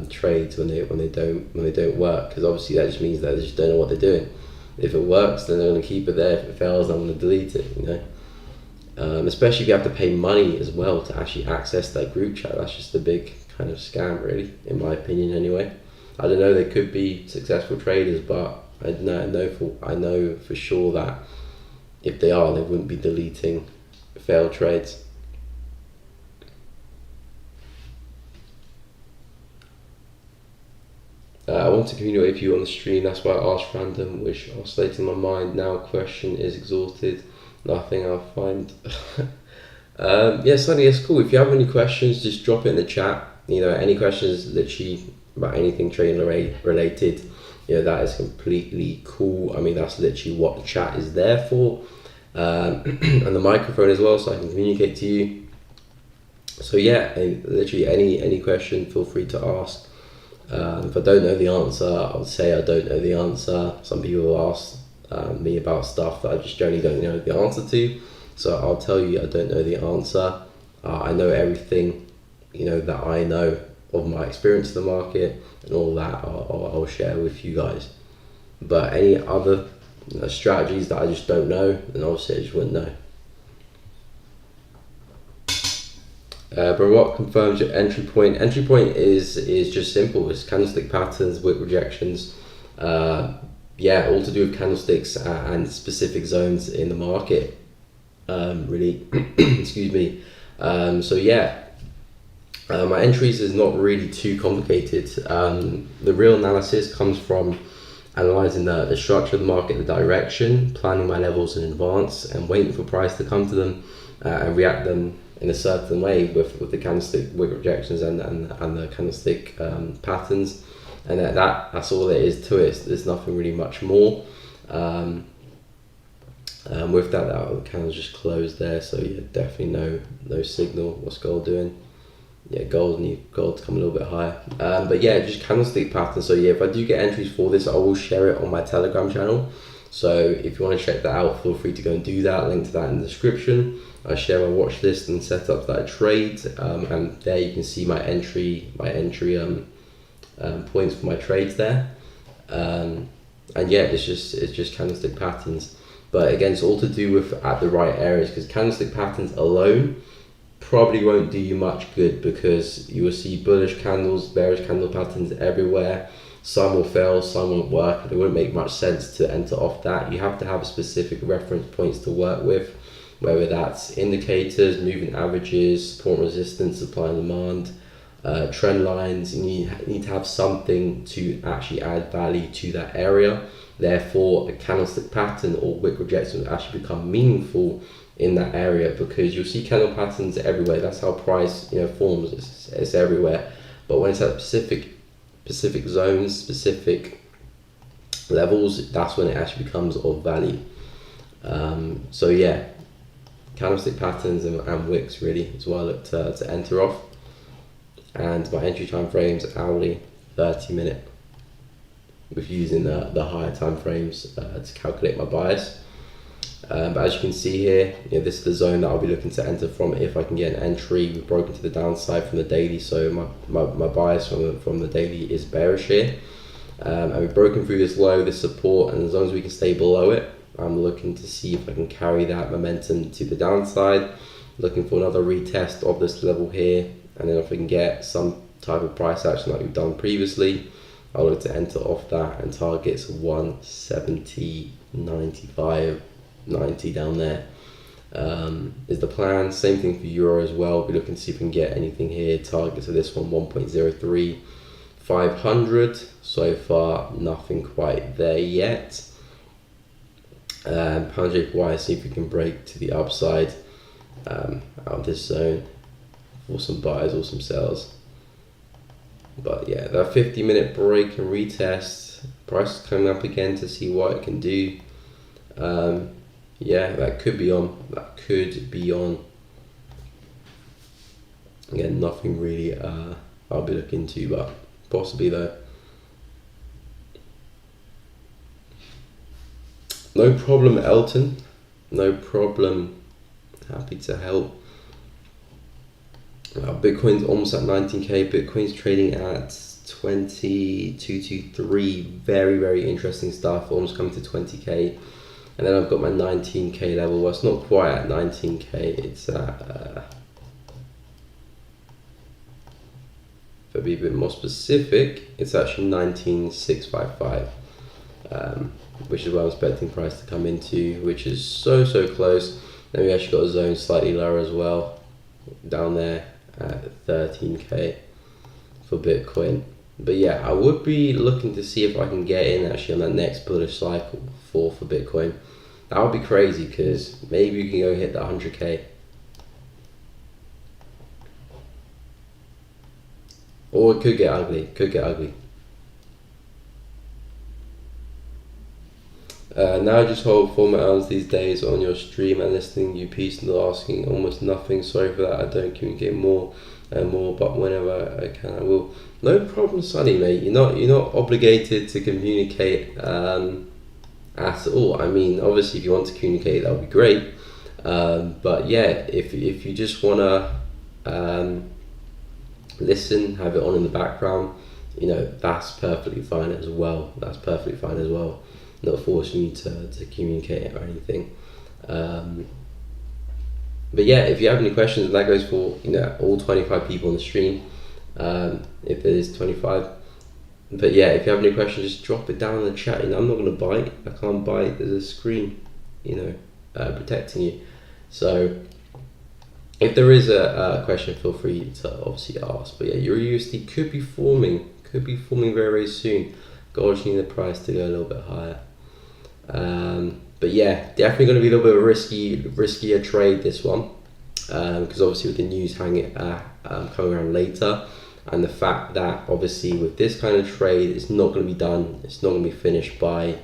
trades when they don't work, because obviously that just means that they just don't know what they're doing. If it works, then they're going to keep it there. If it fails, I'm going to delete it. Especially if you have to pay money as well to actually access that group chat. That's just a big kind of scam, really, in my opinion. Anyway, I don't know. They could be successful traders, but I know for sure that if they are, they wouldn't be deleting failed trades. I want to communicate with you on the stream, that's why I asked random, which oscillated in my mind. Now question is exhausted, nothing I'll find. Yeah, Sonny, it's cool. If you have any questions, just drop it in the chat. You know, any questions literally about anything trading related, you know, that is completely cool. I mean, that's literally what the chat is there for. And the microphone as well, so I can communicate to you. So yeah, literally any question, feel free to ask. If I don't know the answer, I would say I don't know the answer. Some people ask me about stuff that I just generally don't know the answer to. So I'll tell you I don't know the answer. I know everything, you know, that I know of my experience in the market, and all that I'll share with you guys. But any other strategies that I just don't know, then obviously I just wouldn't know. But what confirms your entry point? Entry point is just simple. It's candlestick patterns, wick rejections. Yeah, all to do with candlesticks and specific zones in the market. Really, excuse me. So yeah, my entries is not really too complicated. The real analysis comes from analyzing the structure of the market, the direction, planning my levels in advance, and waiting for price to come to them and react them in a certain way with the candlestick wick rejections and the candlestick patterns, and that's all there is to it. There's nothing really much more. With that, the candle's just closed there, so yeah, definitely no signal. What's gold doing? Yeah, gold's come a little bit higher. But yeah, just candlestick patterns. So yeah, if I do get entries for this, I will share it on my Telegram channel. So if you want to check that out, feel free to go and do that. Link to that in the description. I share my watch list and setups that I trade, and there you can see my entry points for my trades there. And yeah, it's just candlestick patterns. But again, it's all to do with at the right areas, because candlestick patterns alone probably won't do you much good, because you will see bullish candles, bearish candle patterns everywhere. Some will fail, some won't work. It wouldn't make much sense to enter off that. You have to have specific reference points to work with, whether that's indicators, moving averages, support and resistance, supply and demand, trend lines. You need to have something to actually add value to that area. Therefore, a candlestick pattern or wick rejection will actually become meaningful in that area, because you'll see candle patterns everywhere. That's how price, you know, forms. It's everywhere. But when it's at specific zones, specific levels, that's when it actually becomes of value. So yeah, candlestick patterns and wicks really is what I look to enter off. And my entry time frames, hourly, 30-minute, with using the higher time frames to calculate my bias. But as you can see here, you know, this is the zone that I'll be looking to enter from if I can get an entry. We've broken to the downside from the daily, so my bias from the daily is bearish here. And we've broken through this low, this support, and as long as we can stay below it, I'm looking to see if I can carry that momentum to the downside. Looking for another retest of this level here, and then if we can get some type of price action like we've done previously, I'll look to enter off that and targets 170, 95, 90 down there is the plan. Same thing for euro as well. We're looking to see if we can get anything here. Target to this one, 1.03, 500. So far, nothing quite there yet. Pound JPY, see if we can break to the upside out of this zone for some buys or some sells. But yeah, that 50-minute break and retest, price is coming up again to see what it can do. Yeah, that could be on. Again, nothing really I'll be looking into, but possibly though. No problem, Elton. No problem. Happy to help. Bitcoin's almost at 19k. Bitcoin's trading at 2223. Very, very interesting stuff. Almost coming to 20k. And then I've got my 19k level. Well, it's not quite at 19k. It's at I'll be a bit more specific, it's actually 19,655, which is where I'm expecting price to come into, which is so close. Then we actually got a zone slightly lower as well, down there at 13k for Bitcoin. But yeah, I would be looking to see if I can get in actually on that next bullish cycle for Bitcoin. That would be crazy, because maybe you can go hit that 100k. Or it could get ugly, now just hold 4 hours these days on your stream and listening to you piece and asking almost nothing. Sorry for that, I don't communicate more and more, but whenever I can I will. No problem, Sonny, mate. You're not obligated to communicate at all. I mean, obviously if you want to communicate, that would be great, but yeah, if you just want to listen, have it on in the background, that's perfectly fine as well. Not forcing you to communicate or anything. But yeah, if you have any questions, and that goes for all 25 people on the stream, if it is 25. But yeah, if you have any questions, just drop it down in the chat. I'm not going to bite. I can't bite. There's a screen, protecting you. So if there is a question, feel free to obviously ask. But yeah, your USD could be forming very, very soon. Gold, just need the price to go a little bit higher. But yeah, definitely going to be a little bit of a riskier trade, this one, because obviously with the news coming around later, and the fact that obviously with this kind of trade, it's not going to be done, it's not going to be finished by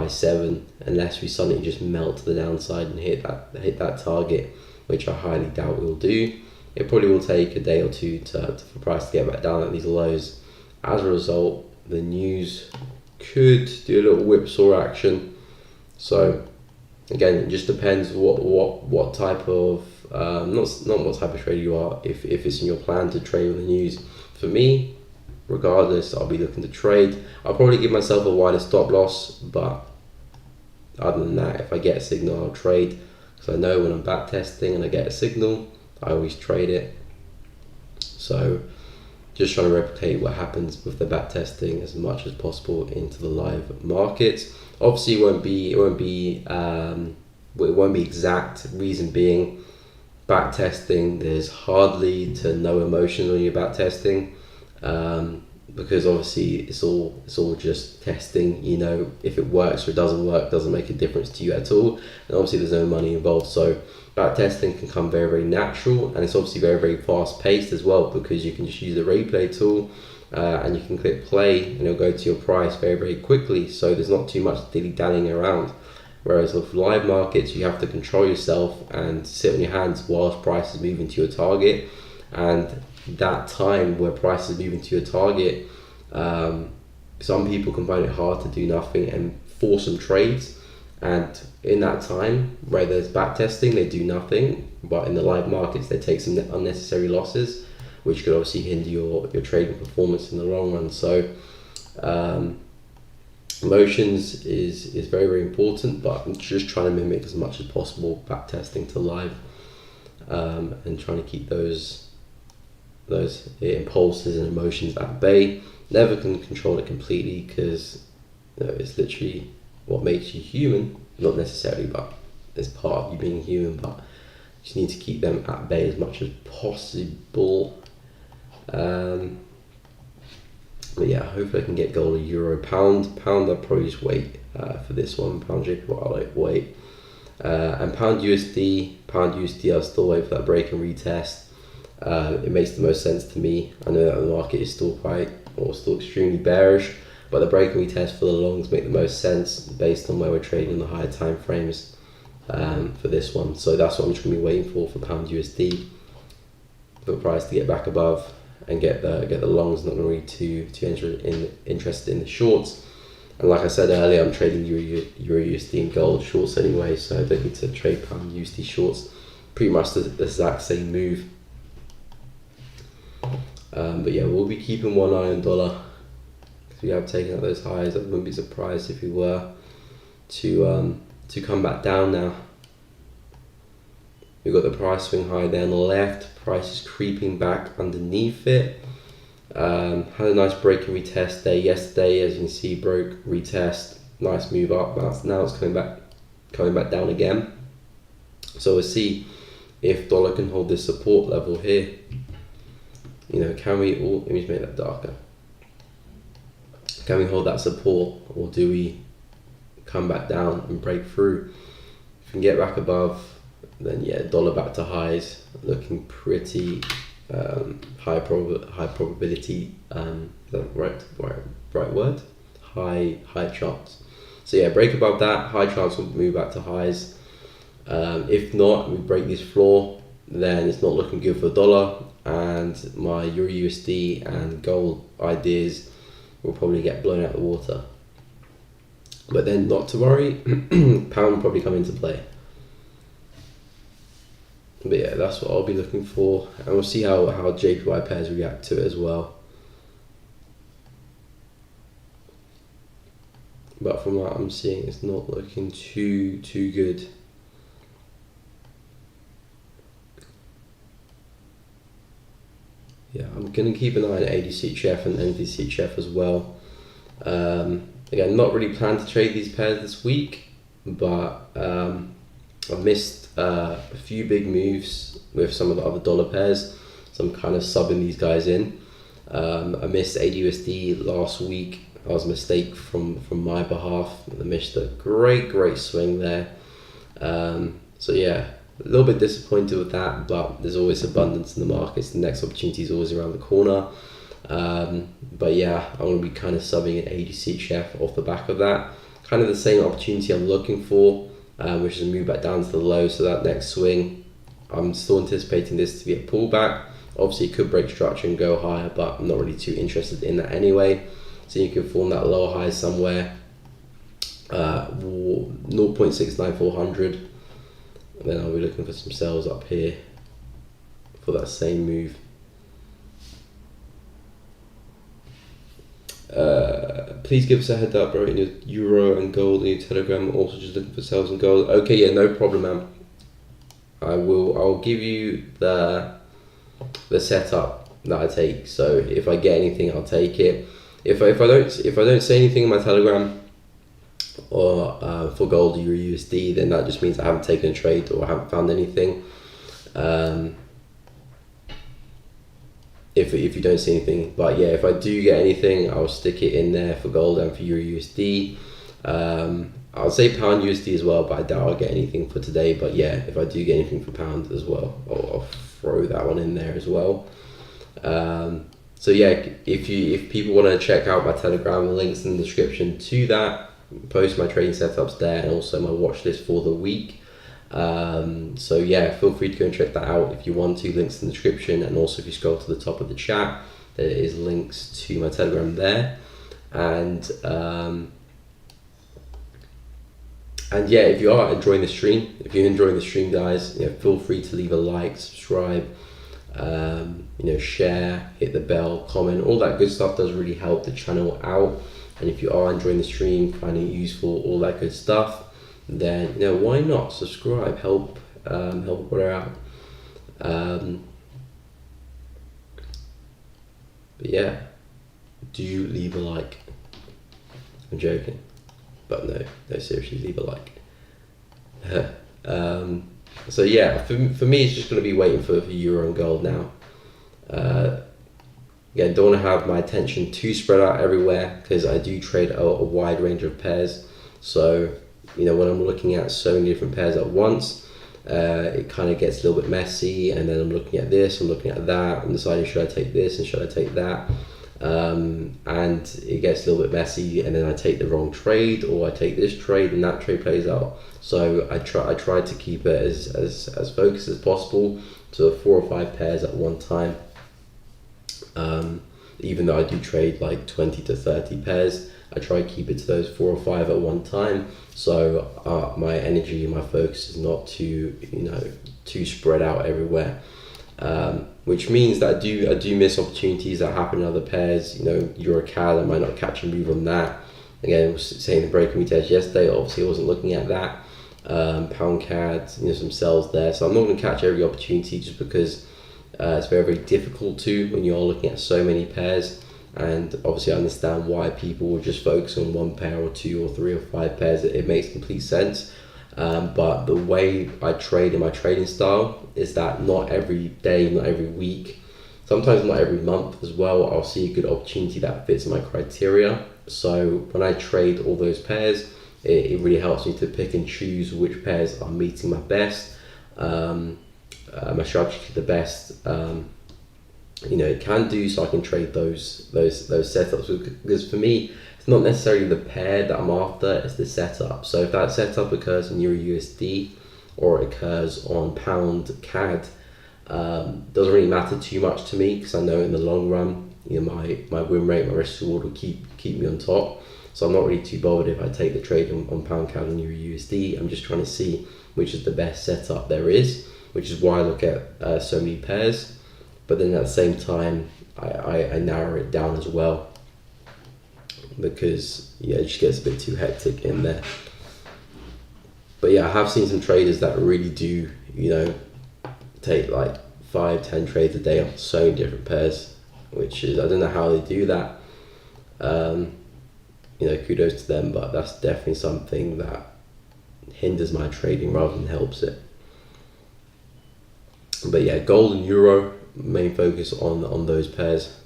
7, unless we suddenly just melt to the downside and hit that target, which I highly doubt we'll do. It probably will take a day or two for price to get back down at these lows. As a result, the news could do a little whipsaw action. So again, it just depends what type of not what type of trader you are. If it's in your plan to trade with the news, for me, regardless, I'll be looking to trade. I'll probably give myself a wider stop loss, but other than that, if I get a signal, I'll trade, because I know when I'm back testing and I get a signal, I always trade it. So just trying to replicate what happens with the back testing as much as possible into the live markets. Obviously, it won't be exact. Reason being, back testing, there's hardly to no emotions when you're back testing, because obviously it's all just testing. If it works or it doesn't work, doesn't make a difference to you at all, and obviously there's no money involved. So back testing can come very, very natural, and it's obviously very, very fast paced as well, because you can just use the replay tool and you can click play and it'll go to your price very, very quickly. So there's not too much dilly-dallying around. Whereas with live markets, you have to control yourself and sit on your hands whilst price is moving to your target. And that time where price is moving to your target, some people can find it hard to do nothing and force some trades. And in that time where there's back testing, they do nothing. But in the live markets, they take some unnecessary losses, which could obviously hinder your trading performance in the long run. So emotions is very, very important, but I'm just trying to mimic as much as possible back testing to live, and trying to keep those impulses and emotions at bay. Never can control it completely, because it's literally what makes you human. Not necessarily, but it's part of you being human, but you just need to keep them at bay as much as possible. But yeah, hopefully I can get gold, euro, pound. I'll probably just wait for this one. Pound Jpy, I'll wait. And pound USD, I'll still wait for that break and retest. It makes the most sense to me. I know that the market is still still extremely bearish, but the break and retest for the longs make the most sense based on where we're trading in the higher time frames for this one. So that's what I'm just going to be waiting for pound USD, for the price to get back above and get the longs. Not going to be too interested in the shorts. And like I said earlier, I'm trading Euro USD and gold shorts anyway, so I don't need to trade pound USD shorts. Pretty much the exact same move. But yeah, we'll be keeping one eye on dollar, because we have taken out those highs. I wouldn't be surprised if we were to come back down now. We've got the price swing high there on the left. Price is creeping back underneath it. Had a nice break and retest day yesterday, as you can see, broke, retest, nice move up. Now it's coming back down again. So we'll see if dollar can hold this support level here. Can we? Let me just make that darker. Can we hold that support, or do we come back down and break through? If we can get back above, then yeah, dollar back to highs, looking pretty high probability. Is that right word? High chance. So yeah, break above that, high chance will move back to highs. If not, we break this floor, then it's not looking good for the dollar, and my Euro USD and gold ideas will probably get blown out of the water. But then, not to worry, pound will probably come into play. But yeah, that's what I'll be looking for, and we'll see how JPY pairs react to it as well. But from what I'm seeing, it's not looking too good. Yeah, I'm going to keep an eye on AUD CHF and NVD CHF as well. Again, not really planned to trade these pairs this week, but I've missed a few big moves with some of the other dollar pairs, so I'm kind of subbing these guys in. I missed AUD last week. That was a mistake from my behalf. I missed a great swing there. So yeah, a little bit disappointed with that, but there's always abundance in the markets. The next opportunity is always around the corner. But yeah, I'm going to be kind of subbing an AUD CHF off the back of that. Kind of the same opportunity I'm looking for, which is a move back down to the low. So that next swing, I'm still anticipating this to be a pullback. Obviously, it could break structure and go higher, but I'm not really too interested in that anyway. So you can form that lower high somewhere, 0.69400. And then I'll be looking for some sells up here for that same move. Please give us a heads up, right? Your euro and gold in your Telegram. Also, just looking for sells and gold. Okay, yeah, no problem, man. I'll give you the setup that I take. So if I get anything, I'll take it. If I don't say anything in my Telegram or for gold or Euro USD, then that just means I haven't taken a trade or I haven't found anything. If you don't see anything, but yeah, if I do get anything, I'll stick it in there for gold and for Euro USD. I'll say pound USD as well, but I doubt I'll get anything for today. But yeah, if I do get anything for pound as well, I'll throw that one in there as well. So yeah, if people want to check out my Telegram, the links in the description to that. Post my trading setups there, and also my watch list for the week. So yeah, feel free to go and check that out if you want to. Links in the description, and also if you scroll to the top of the chat, there is links to my Telegram there. And yeah, if you are enjoying the stream, guys, feel free to leave a like, subscribe, share, hit the bell, comment. All that good stuff does really help the channel out. And if you are enjoying the stream, finding it useful, all that good stuff, then why not subscribe? Help a brother out. But yeah, do leave a like. I'm joking, but no, seriously, leave a like. So yeah, for me, it's just going to be waiting for euro and gold now. Again, don't want to have my attention too spread out everywhere, because I do trade a wide range of pairs. So when I'm looking at so many different pairs at once, it kind of gets a little bit messy, and then I'm looking at this, I'm looking at that, I'm deciding should I take this and should I take that, and it gets a little bit messy, and then I take the wrong trade, or I take this trade and that trade plays out. So I try to keep it as focused as possible to 4 or 5 pairs at one time. Even though I do trade like 20 to 30 pairs, I try to keep it to those 4 or 5 at one time. So my energy and my focus is not too spread out everywhere. Which means that I do miss opportunities that happen in other pairs. Euro CAD, I might not catch a move on that. Again, I was saying the breaking retest yesterday. Obviously, I wasn't looking at that. Pound CAD, some sells there. So I'm not going to catch every opportunity just because It's very, very difficult to when you're looking at so many pairs. And obviously I understand why people will just focus on one pair or two or three or five pairs. It makes complete sense. But the way I trade in my trading style is that not every day, not every week, sometimes not every month as well, I'll see a good opportunity that fits my criteria. So when I trade all those pairs, it really helps me to pick and choose which pairs are meeting my best, my strategy the best. It can do, so I can trade those setups, because for me it's not necessarily the pair that I'm after, it's the setup. So if that setup occurs in Euro USD or it occurs on pound CAD, doesn't really matter too much to me, because I know in the long run, my win rate, my risk reward will keep me on top. So I'm not really too bothered if I take the trade on pound CAD and Euro USD. I'm just trying to see which is the best setup there is, which is why I look at so many pairs. But then at the same time, I narrow it down as well, because it just gets a bit too hectic in there. But I have seen some traders that really do, take like 5-10 trades a day on so many different pairs, which is, I don't know how they do that. Kudos to them, but that's definitely something that hinders my trading rather than helps it. But gold and euro, main focus on those pairs,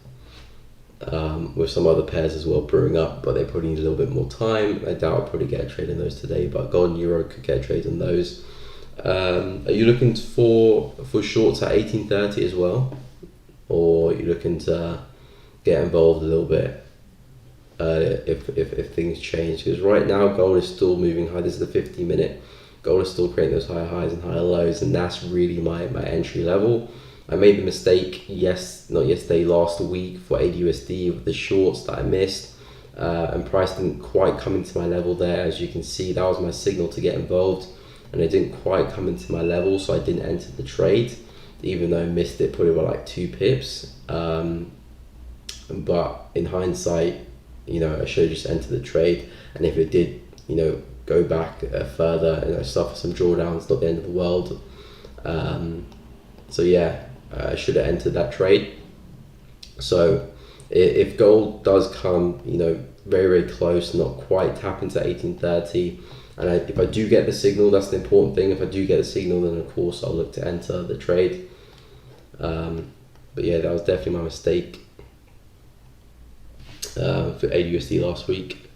with some other pairs as well brewing up, but they probably need a little bit more time. I doubt I'll probably get a trade in those today, but gold and euro could get a trade in those. Are you looking for shorts at 1830 as well, or are you looking to get involved a little bit if things change? Because right now gold is still moving high. This is the 50-minute. Gold is still creating those higher highs and higher lows, and that's really my entry level. I made the mistake last week for AUD/USD with the shorts that I missed, and price didn't quite come into my level there. As you can see, that was my signal to get involved, and it didn't quite come into my level, so I didn't enter the trade, even though I missed it probably by like 2 pips. But in hindsight, I should have just entered the trade, and if it did, go back further and suffer some drawdowns, not the end of the world. I should have entered that trade. So if gold does come, very, very close, not quite tap into 1830, and if I do get the signal, that's the important thing. If I do get the signal, then of course I'll look to enter the trade. That was definitely my mistake for AUD/USD last week.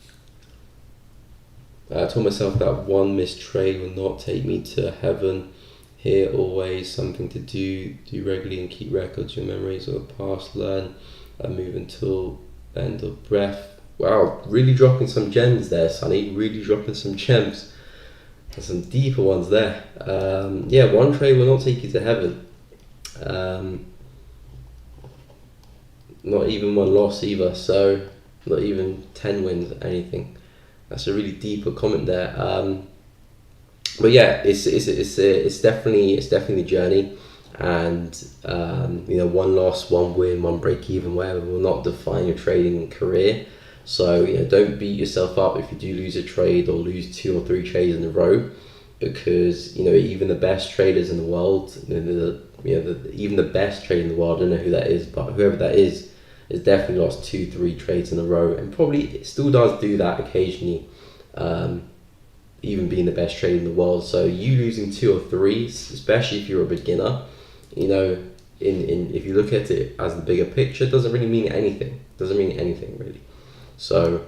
I told myself that one missed trade will not take me to heaven. Here always something to do regularly and keep records, your memories of the past, learn and move until end of breath. Wow, really dropping some gems there, Sonny, really dropping some gems. There's some deeper ones there. One trade will not take you to heaven. Not even one loss either, so not even 10 wins, anything. That's a really deeper comment there. It's definitely the journey, and one loss, one win, one break even, whatever, will not define your trading career. So don't beat yourself up if you do lose a trade or lose 2 or 3 trades in a row, because even the best traders in the world, even the best trader in the world, I don't know who that is, but whoever that is definitely lost 2-3 trades in a row, and probably still does do that occasionally, even being the best trader in the world. So you losing 2 or 3, especially if you're a beginner, if you look at it as the bigger picture, it doesn't really mean anything. Really. So,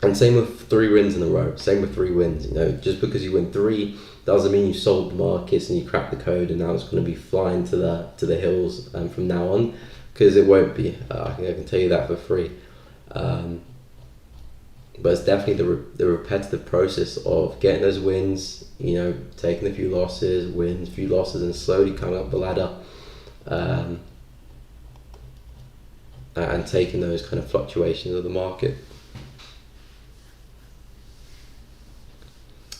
and same with 3 wins in a row. Same with 3 wins. Just because you win 3 doesn't mean you sold the markets and you cracked the code and now it's going to be flying to the hills from now on, because it won't be. I can tell you that for free. But it's definitely the repetitive process of getting those wins, taking a few losses, wins, a few losses, and slowly coming up the ladder, and taking those kind of fluctuations of the market.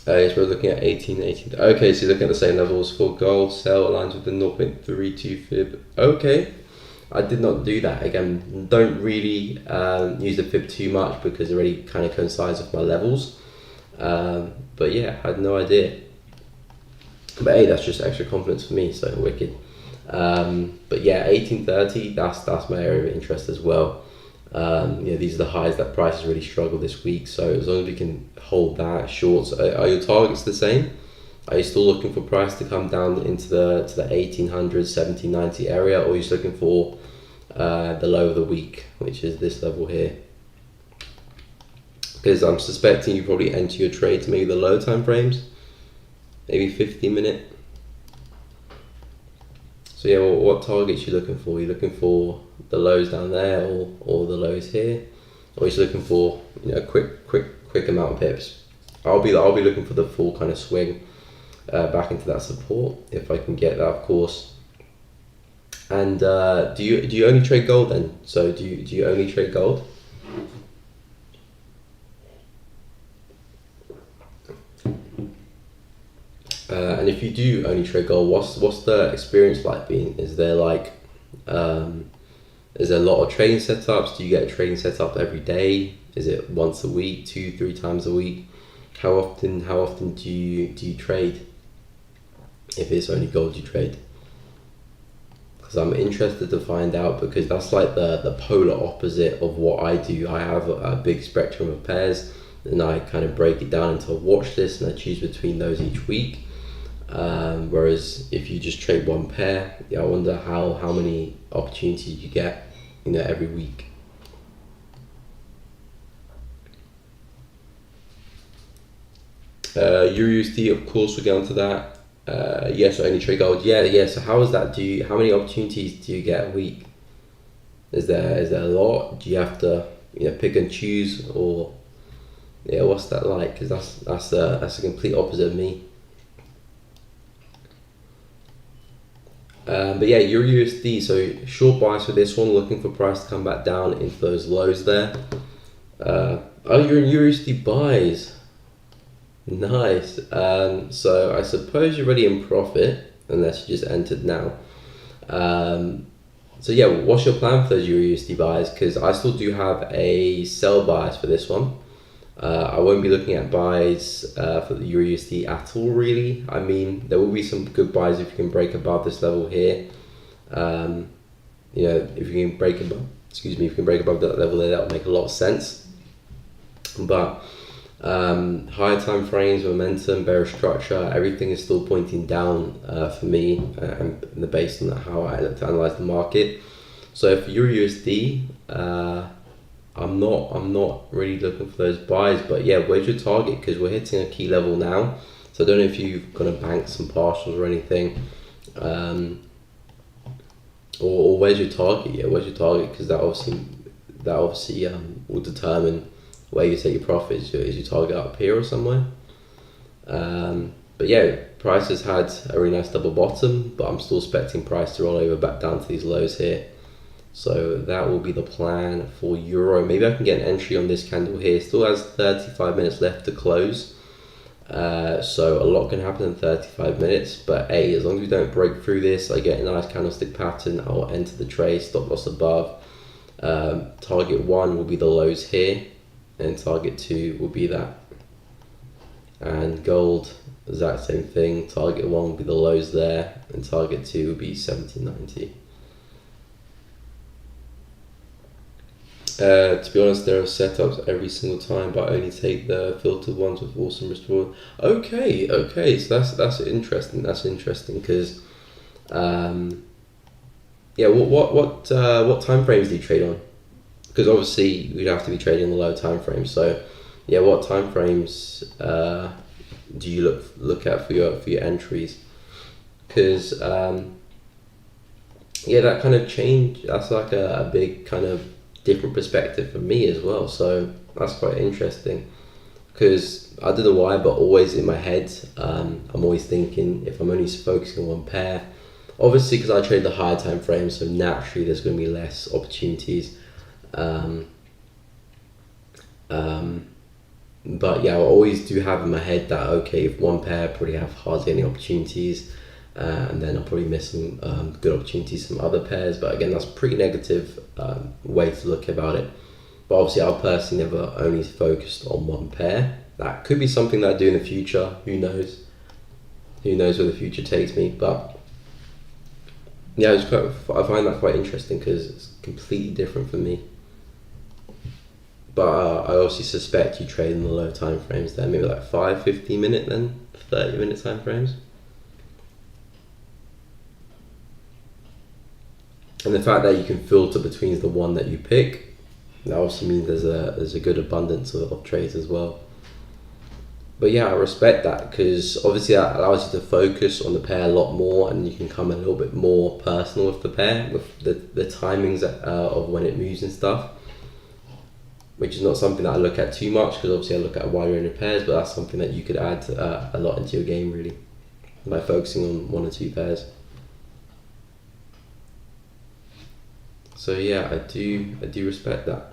Yes, we're looking at 18. Okay, so you're looking at the same levels for gold. Sell aligns with the 0.32 fib. Okay. I did not do that. Again, don't really use the fib too much because it already kind of coincides with my levels. But I had no idea. But hey, that's just extra confidence for me, so wicked. But yeah, 1830, that's my area of interest as well. These are the highs that prices really struggle this week. So as long as we can hold that shorts, are your targets the same? Are you still looking for price to come down into the 1800, 1790 area, or are you just looking for the low of the week, which is this level here? Because I'm suspecting you probably enter your trades maybe the low time frames, maybe 15-minute. So yeah, what targets you looking for? Are you looking for the lows down there or the lows here? Or are you just looking for a quick amount of pips? I'll be looking for the full kind of swing back into that support if I can get that, of course. And do you only trade gold then? So do you only trade gold? And if you do only trade gold, what's the experience like being? Is there is there a lot of trading setups? Do you get a trading setup every day? Is it once a week, 2-3 times a week? How often do you trade? If it's only gold you trade? Because I'm interested to find out, because that's like the polar opposite of what I do. I have a big spectrum of pairs, and I kind of break it down into a watch list, and I choose between those each week. Whereas if you just trade one pair, I wonder how many opportunities you get, every week. EURUSD, of course, we'll get onto that. Yes, I only trade gold. Yeah. So how is that? How many opportunities do you get a week? Is there a lot? Do you have to pick and choose, or what's that like? Because that's a complete opposite of me. But yeah, EURUSD, so short buys for this one, looking for price to come back down into those lows there. You're in EURUSD buys. Nice. So I suppose you're already in profit, unless you just entered now. So yeah, what's your plan for those EURUSD buys? Because I still do have a sell bias for this one. I won't be looking at buys for the EURUSD at all, really. I mean, there will be some good buys if you can break above this level here. If you can break above, that level there, that will make a lot of sense. But higher time frames, momentum, bearish structure, everything is still pointing down for me, and based on how I look to analyze the market. So for EURUSD, I'm not really looking for those buys, but yeah, where's your target? Because we're hitting a key level now, so I don't know if you've got to bank some partials or anything, or where's your target? Yeah, where's your target? Because that obviously will determine where you take your profits. Is your target up here or somewhere? But yeah, price has had a really nice double bottom, but I'm still expecting price to roll over back down to these lows here. So that will be the plan for Euro. Maybe I can get an entry on this candle here. Still has 35 minutes left to close. So a lot can happen in 35 minutes. But hey, as long as we don't break through this, I get a nice candlestick pattern, I'll enter the trade, stop loss above. Target 1 will be the lows here, and target 2 will be that. And gold, exact same thing. Target 1 will be the lows there, and target 2 will be 1790. To be honest, there are setups every single time, but I only take the filtered ones with awesome risk reward. Okay, so that's interesting. That's interesting because, what time frames do you trade on? Because obviously we'd have to be trading the low time frames. So, yeah, what time frames do you look at for your entries? Because that kind of change. That's like a big kind of different perspective for me as well, so that's quite interesting, because I don't know why, but always in my head, I'm always thinking if I'm only focusing on one pair, obviously because I trade the higher time frame, so naturally there's going to be less opportunities, but yeah, I always do have in my head that okay, if one pair, I probably have hardly any opportunities, and then I'll probably miss some good opportunities from other pairs. But again, that's a pretty negative way to look about it. But obviously, I've personally never only focused on one pair. That could be something that I do in the future. Who knows? Who knows where the future takes me? But Yeah, I find that quite interesting because it's completely different for me. But I also suspect you trade in the low time frames there, maybe like 5, 15 minute then, 30-minute time frames. And the fact that you can filter between the one that you pick, that also means there's a good abundance of trades as well. But yeah, I respect that because obviously that allows you to focus on the pair a lot more, and you can come a little bit more personal with the pair, with the timings of when it moves and stuff, which is not something that I look at too much because obviously I look at a wide range of pairs, but that's something that you could add a lot into your game really by focusing on one or two pairs. So yeah, I do respect that.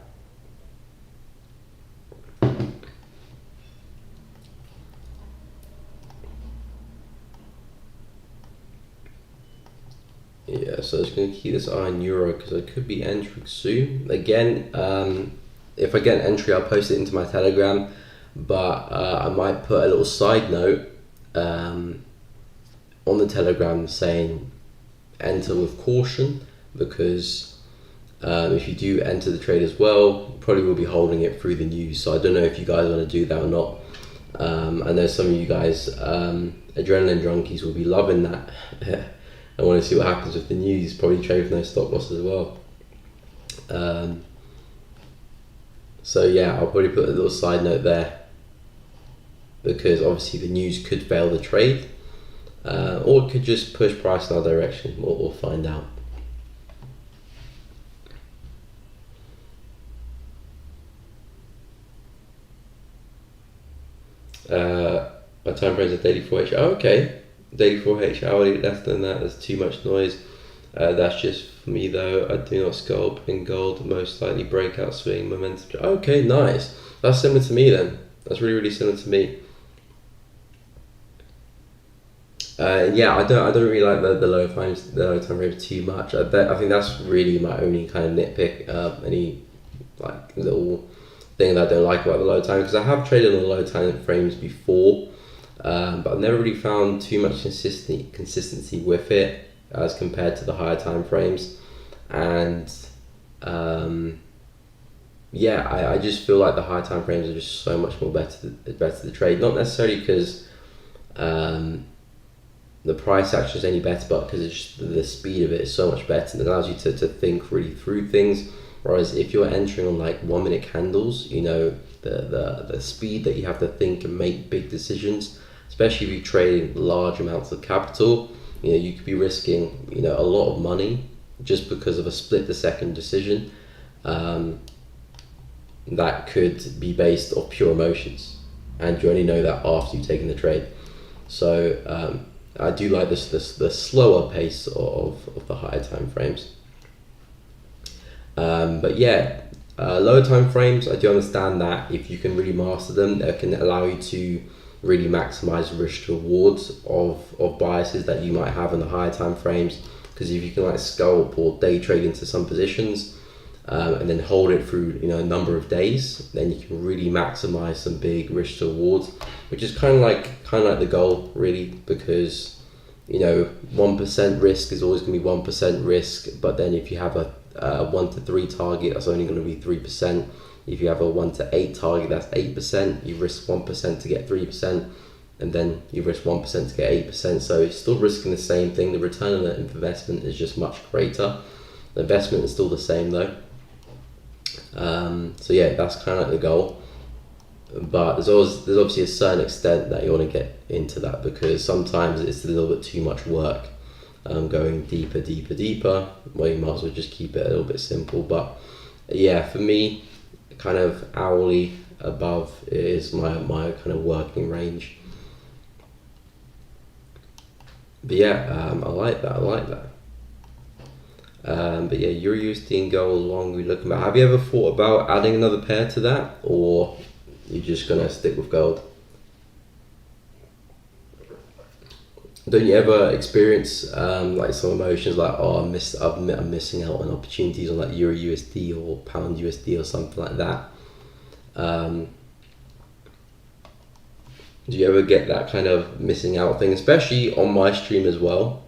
Yeah, so I'm just going to keep this eye on Euro because I could be entering soon. Again, if I get an entry, I'll post it into my Telegram, but I might put a little side note on the Telegram saying enter with caution, because if you do enter the trade as well, you probably will be holding it through the news. So I don't know if you guys want to do that or not. I know some of you guys, adrenaline junkies, will be loving that. I want to see what happens with the news. Probably trade with no stop loss as well. So yeah, I'll probably put a little side note there, because obviously the news could fail the trade, or it could just push price in our direction. We'll find out. My time frames are 84H. Oh, okay. 84H hourly, less than that, there's too much noise. That's just for me though. I do not scalp in gold, most likely breakout swing, momentum. Okay, nice. That's similar to me then. That's really, really similar to me. Yeah, I don't really like the low time frames too much. I think that's really my only kind of nitpick. Any like little thing that I don't like about the low time, because I have traded on the low time frames before. But I've never really found too much consistency with it as compared to the higher time frames, and yeah, I just feel like the higher time frames are just so much more better to trade. Not necessarily because the price action is any better, but because it's just the speed of it is so much better, and it allows you to think really through things. Whereas if you're entering on like 1 minute candles, you know, the speed that you have to think and make big decisions, especially if you're trading large amounts of capital, you know, you could be risking, you know, a lot of money just because of a split-second decision that could be based off pure emotions, and you only know that after you've taken the trade. So I do like the slower pace of the higher time frames. But yeah, lower time frames, I do understand that if you can really master them, they can allow you to really maximize risk to rewards of biases that you might have in the higher time frames. Because if you can like scalp or day trade into some positions and then hold it through, you know, a number of days, then you can really maximize some big risk to rewards, which is kind of like the goal really, because, you know, 1% risk is always going to be 1% risk, but then if you have a 1 to 3 target, that's only going to be 3%. If you have a 1 to 8 target, that's 8%. You risk 1% to get 3%, and then you risk 1% to get 8%. So you're still risking the same thing. The return on that investment is just much greater. The investment is still the same though. So yeah, that's kind of like the goal. But there's obviously a certain extent that you want to get into that, because sometimes it's a little bit too much work. Going deeper, well, you might as well just keep it a little bit simple. But yeah, for me, kind of hourly above is my kind of working range. But yeah, I like that. But yeah, Euro USD and gold long we looking at. Have you ever thought about adding another pair to that, or you're just gonna stick with gold? Don't you ever experience like some emotions like, oh, I'm missing out on opportunities on like Euro USD or Pound USD or something like that? Do you ever get that kind of missing out thing, especially on my stream as well?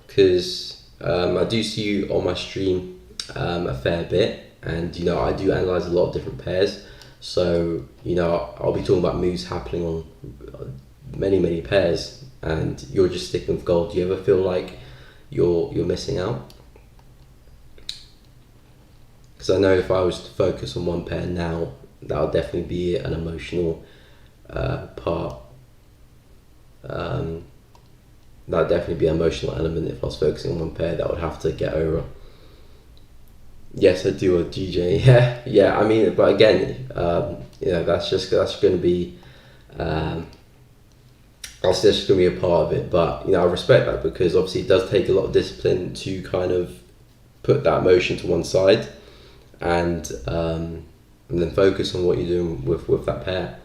Because I do see you on my stream a fair bit, and I do analyze a lot of different pairs. So I'll be talking about moves happening on many pairs, and you're just sticking with gold. Do you ever feel like you're missing out? Because I know if I was to focus on one pair now, that would definitely be an emotional part. That would definitely be an emotional element if I was focusing on one pair that I would have to get over. Yes, I do a DJ. Yeah. I mean, but again, that's going to be that's just going to be a part of it. But I respect that, because obviously it does take a lot of discipline to kind of put that emotion to one side, and then focus on what you're doing with that pair.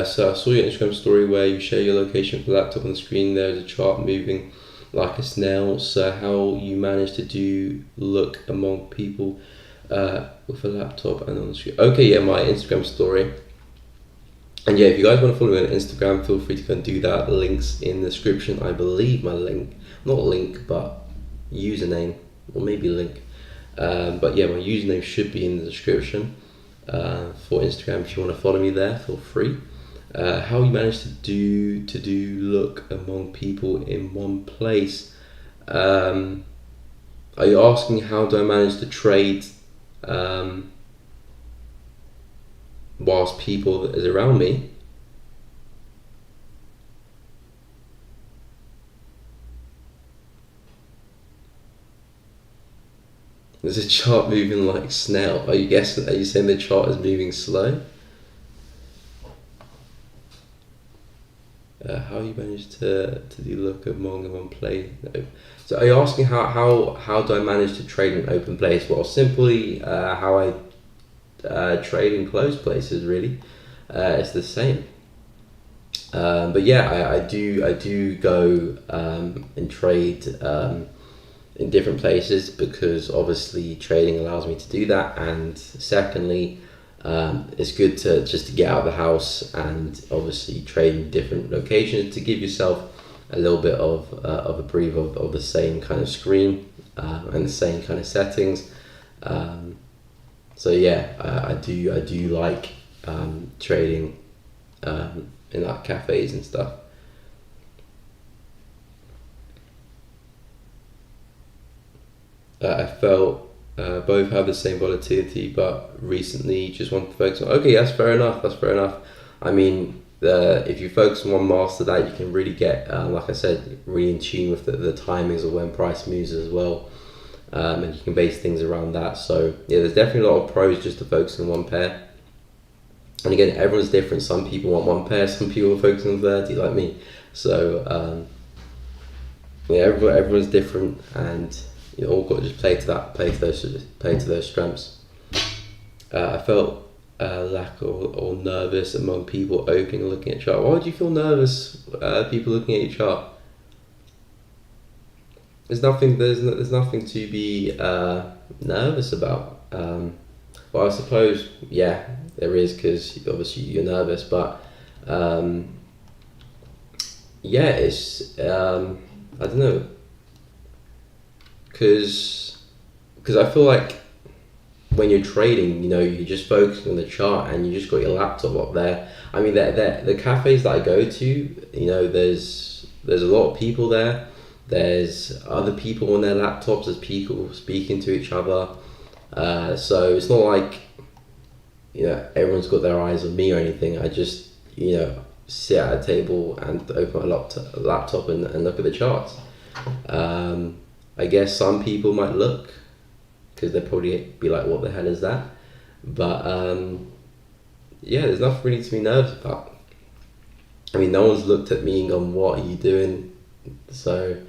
So I saw your Instagram story where you share your location for the laptop on the screen. There's a chart moving like a snail. So how you managed to look among people with a laptop and on the screen? Okay, yeah, my Instagram story. And yeah, if you guys want to follow me on Instagram, feel free to go and do that. The link's in the description. I believe my link, not link, but username, or maybe link. But yeah, my username should be in the description for Instagram. If you want to follow me there, feel free. How you managed to do look among people in one place? Are you asking how do I manage to trade whilst people is around me? There's a chart moving like snail. Are you saying the chart is moving slow? How you managed to do look among in one place? No. So are you asking how do I manage to trade in open place? Well, simply how I trade in closed places. Really, it's the same. But yeah, I do go and trade in different places, because obviously trading allows me to do that, and secondly, it's good to get out of the house and obviously trade in different locations to give yourself a little bit of a breather of the same kind of screen and the same kind of settings. So yeah, I do like trading in like cafes and stuff. I felt both have the same volatility, but recently just want to focus on. Okay, that's fair enough. I mean, if you focus on one master, that you can really get, like I said, really in tune with the timings of when price moves as well, and you can base things around that. So yeah, there's definitely a lot of pros just to focus on one pair. And again, everyone's different. Some people want one pair, some people are focusing on 30 like me. So yeah, everyone's different, and you all got to just play to those strengths. I felt lack or nervous among people opening and looking at chart. Why would you feel nervous? People looking at your chart. There's nothing to be nervous about. Well, I suppose there is, because obviously you're nervous, but it's I don't know. Because I feel like when you're trading, you're just focusing on the chart and you just got your laptop up there. I mean, the cafes that I go to, there's a lot of people there. There's other people on their laptops. There's people speaking to each other. So it's not like, everyone's got their eyes on me or anything. I just, sit at a table and open my laptop and look at the charts. I guess some people might look, because they'd probably be like, what the hell is that? But there's nothing really to be nervous about. I mean, no one's looked at me and gone, what are you doing? So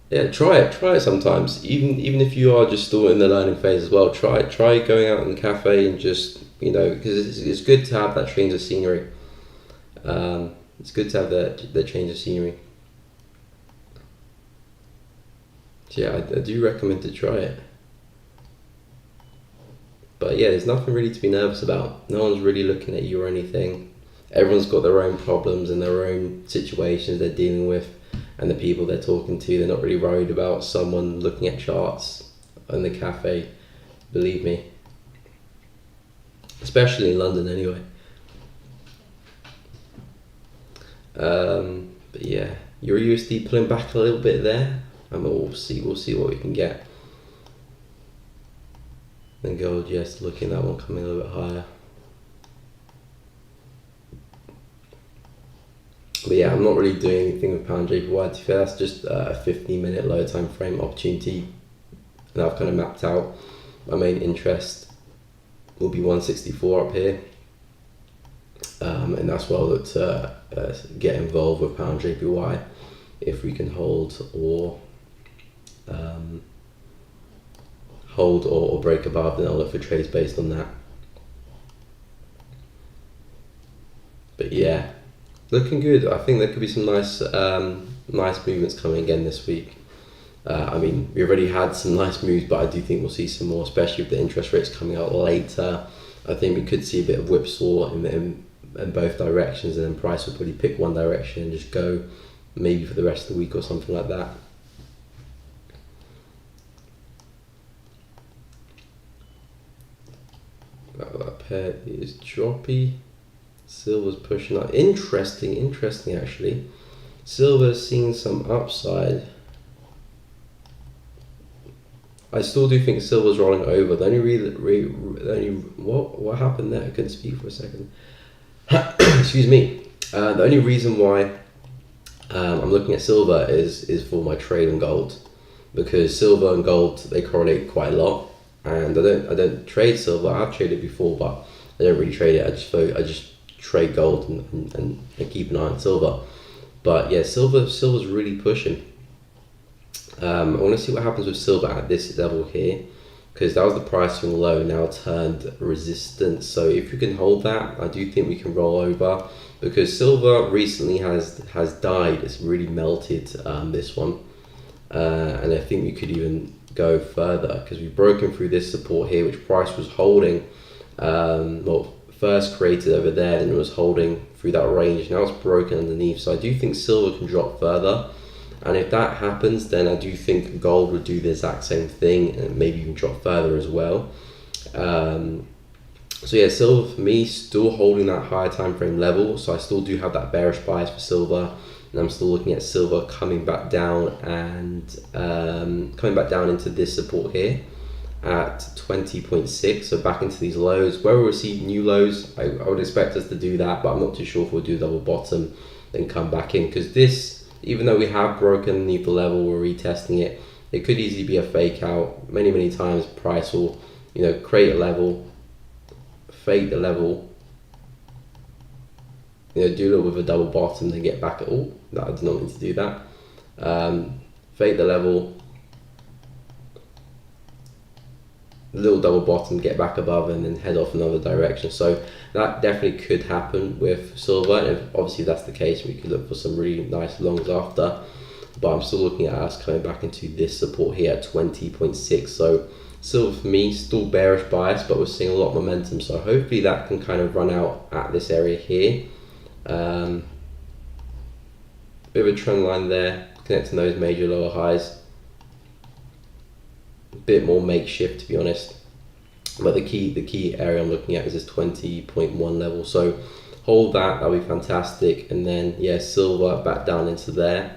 yeah, try it sometimes. Even if you are just still in the learning phase as well, try going out in the cafe and just, because it's good to have that change of scenery. It's good to have the change of scenery. Yeah, I do recommend to try it. But yeah, there's nothing really to be nervous about. No one's really looking at you or anything. Everyone's got their own problems and their own situations they're dealing with, and the people they're talking to. They're not really worried about someone looking at charts in the cafe, believe me. Especially in London anyway. But yeah, Euro USD pulling back a little bit there, and we'll see what we can get. Then gold, yes, looking that one coming a little bit higher. But yeah, I'm not really doing anything with pound JPY. To be fair, that's just a 15-minute lower time frame opportunity, and I've kind of mapped out my main interest will be 164 up here, and that's where I'll look to get involved with pound JPY if we can hold or break above. Then I'll look for trades based on that. But yeah, looking good. I think there could be some nice movements coming again this week. I mean, we already had some nice moves, but I do think we'll see some more, especially with the interest rates coming out later. I think we could see a bit of whipsaw in both directions, and then price will probably pick one direction and just go maybe for the rest of the week or something like that. That pair is choppy. Silver's pushing up. Interesting actually. Silver's seeing some upside. I still do think silver's rolling over. The only what happened there? I couldn't speak for a second. Excuse me. The only reason why I'm looking at silver is for my trade on gold, because silver and gold, they correlate quite a lot, and I don't trade silver. I've traded before, but I don't really trade it. I just trade gold and keep an eye on silver. But yeah, silver's really pushing. I want to see what happens with silver at this level here, because that was the pricing low, now turned resistance. So if you can hold that, I do think we can roll over, because silver recently has died. It's really melted, this one, and I think we could even go further, because we've broken through this support here, which price was holding, well, first created over there, then it was holding through that range. Now it's broken underneath, so I do think silver can drop further. And if that happens, then I do think gold would do the exact same thing and maybe even drop further as well. So yeah, silver for me still holding that higher time frame level. So I still do have that bearish bias for silver, and I'm still looking at silver coming back down and coming back down into this support here at 20.6. So back into these lows where we'll see new lows. I would expect us to do that, but I'm not too sure if we'll do double bottom then come back in, because this, even though we have broken underneath the level, we're retesting it. It could easily be a fake out. Many times price will, create a level, fake the level, do a little bit of a double bottom, then get back at all. I did not mean to do that. Fake the level, little double bottom, get back above, and then head off another direction. So that definitely could happen with silver, and if obviously that's the case, we could look for some really nice longs after. But I'm still looking at us coming back into this support here at 20.6. So silver for me still bearish bias, but we're seeing a lot of momentum, so hopefully that can kind of run out at this area here. Bit of a trend line there, connecting those major lower highs. Bit more makeshift, to be honest, but the key area I'm looking at is this 20.1 level. So hold that'll be fantastic, and then yeah, silver back down into there.